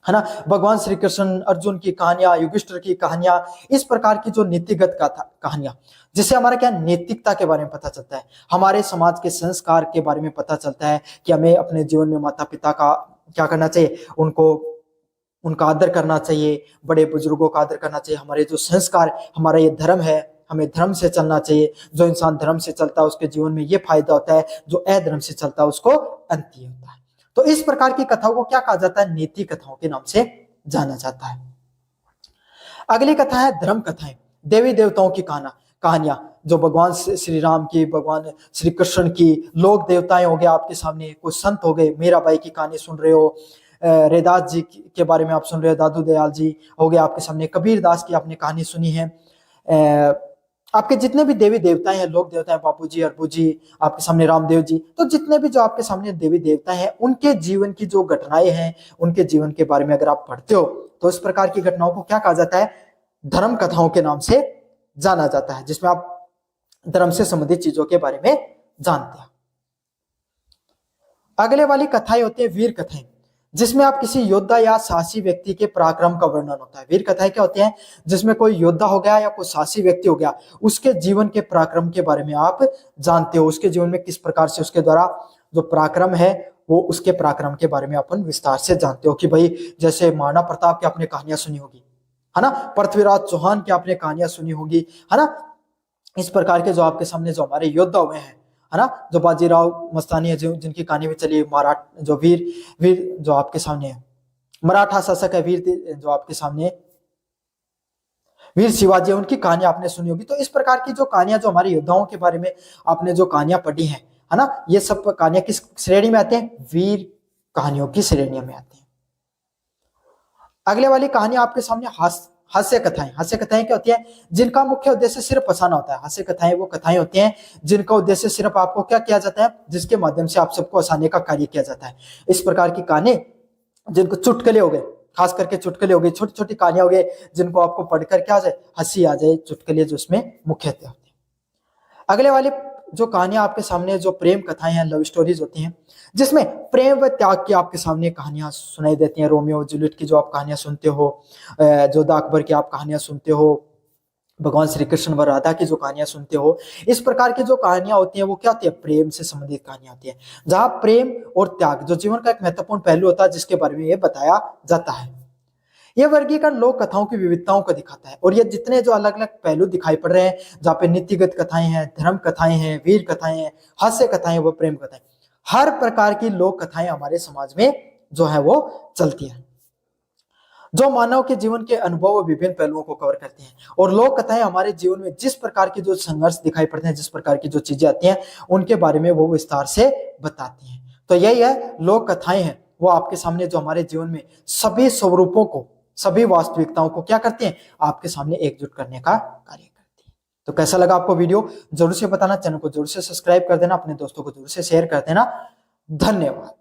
है ना। भगवान श्री कृष्ण अर्जुन की कहानियां, युधिष्ठिर की कहानियां, इस प्रकार की जो नीतिगत कहानियां, जिससे हमारा क्या नैतिकता के बारे में पता चलता है, हमारे समाज के संस्कार के बारे में पता चलता है कि हमें अपने जीवन में माता पिता का क्या करना चाहिए, उनका आदर करना चाहिए, बड़े बुजुर्गों का आदर करना चाहिए। हमारे जो संस्कार, हमारा ये धर्म है, हमें धर्म से चलना चाहिए। जो इंसान धर्म से चलता है उसके जीवन में ये फायदा होता है, जो अधर्म से चलता है उसको अंत होता है। तो इस प्रकार की कथाओं को क्या कहा जाता है, नीति कथाओं के नाम से जाना जाता है। अगली कथा है धर्म कथाएं, देवी देवताओं की कहानियां, जो भगवान श्री राम की, भगवान श्री कृष्ण की, लोक देवताएं हो गए आपके सामने, कुछ संत हो गए, मीराबाई की कहानी सुन रहे हो, रैदास जी के बारे में आप सुन रहे हो, दादू दयाल जी हो गए आपके सामने, कबीर दास की आपने कहानी सुनी है। आपके जितने भी देवी देवताएं हैं, लोक देवताएं, बापू जी, अरबू जी, आपके सामने रामदेव जी, तो जितने भी जो आपके सामने देवी देवता हैं, उनके जीवन की जो घटनाएं हैं, उनके जीवन के बारे में अगर आप पढ़ते हो तो इस प्रकार की घटनाओं को क्या कहा जाता है, धर्म कथाओं के नाम से जाना जाता है, जिसमें आप धर्म से संबंधित चीजों के बारे में जानते हैं। अगले वाली कथाएं होती है वीर कथाएं, जिसमें आप किसी योद्धा या साहसी व्यक्ति के पराक्रम का वर्णन होता है। वीर कथाएं क्या होती हैं, जिसमें कोई योद्धा हो गया या कोई साहसी व्यक्ति हो गया, उसके जीवन के पराक्रम के बारे में आप जानते हो, उसके जीवन में किस प्रकार से उसके द्वारा जो पराक्रम है वो, उसके पराक्रम के बारे में अपन विस्तार से जानते हो। कि भाई जैसे महाराणा प्रताप की आपने कहानियां सुनी होगी, है ना, पृथ्वीराज चौहान की आपने कहानियां सुनी होगी, है ना। इस प्रकार के जो आपके सामने जो हमारे योद्धा हुए हैं, है ना, जो बाजीराव मस्तानी है, जिनकी कहानी भी चली, जो वीर जो आपके सामने है, मराठा शासक है वीर, जो आपके सामने वीर शिवाजी, उनकी कहानियां आपने सुनी होगी। तो इस प्रकार की जो कहानियां, जो हमारे योद्धाओं के बारे में आपने जो कहानियां पढ़ी हैं, है ना, ये सब कहानियां किस श्रेणी में आते हैं, वीर कहानियों की श्रेणी में आते हैं। अगले वाली कहानी आपके सामने हास्य कथाएं। हास्य कथाएं क्या होती है, जिनका मुख्य उद्देश्य सिर्फ हंसाना होता है। हास्य कथाएं वो कथाएं होती हैं जिनका उद्देश्य सिर्फ आपको क्या किया जाता है, जिसके माध्यम से आप सबको हंसाने का कार्य किया जाता है। इस प्रकार की कहानी, जिनको चुटकुले हो गए, खास करके चुटकुले हो गए, छोटी छोटी कहानियां हो गई, जिनको आपको पढ़कर क्या आ जाए, हंसी आ जाए, चुटकुले जो उसमें मुख्यतः होते हैं। अगले वाले जो कहानियां आपके सामने, जो प्रेम कथाएं हैं, लव स्टोरीज होती हैं, जिसमें प्रेम व त्याग की आपके सामने कहानियां सुनाई देती हैं। रोमियो जूलियट की जो आप कहानियां सुनते हो, जोधा अकबर की आप कहानियां सुनते हो, भगवान श्री कृष्ण व राधा की जो कहानियां सुनते हो, इस प्रकार की जो कहानियां होती हैं वो क्या होती है, प्रेम से संबंधित कहानियां होती हैं, जहां प्रेम और त्याग जो जीवन का एक महत्वपूर्ण पहलू होता है, जिसके बारे में ये बताया जाता है। यह वर्गीकरण लोक कथाओं की विविधताओं को दिखाता है। और ये जितने जो अलग अलग पहलू दिखाई पड़ रहे हैं, जहाँ पे नीतिगत कथाएं हैं, धर्म कथाएं हैं, वीर कथाएं हैं, हास्य कथाएं व प्रेम कथाएं, हर प्रकार की लोक कथाएं हमारे समाज में जो है वो चलती है, जो मानव के जीवन के अनुभव और विभिन्न पहलुओं को कवर करते हैं। और लोक कथाएं हमारे जीवन में जिस प्रकार की जो संघर्ष दिखाई पड़ते हैं, जिस प्रकार की जो चीजें आती हैं, उनके बारे में वो विस्तार से बताती हैं। तो यही है, लोक कथाएं हैं वो आपके सामने जो हमारे जीवन में सभी स्वरूपों को, सभी वास्तविकताओं को क्या करते हैं, आपके सामने एकजुट करने का कार्य करते हैं। तो कैसा लगा आपको वीडियो, जरूर से बताना, चैनल को जरूर से सब्सक्राइब कर देना, अपने दोस्तों को जरूर से शेयर कर देना। धन्यवाद।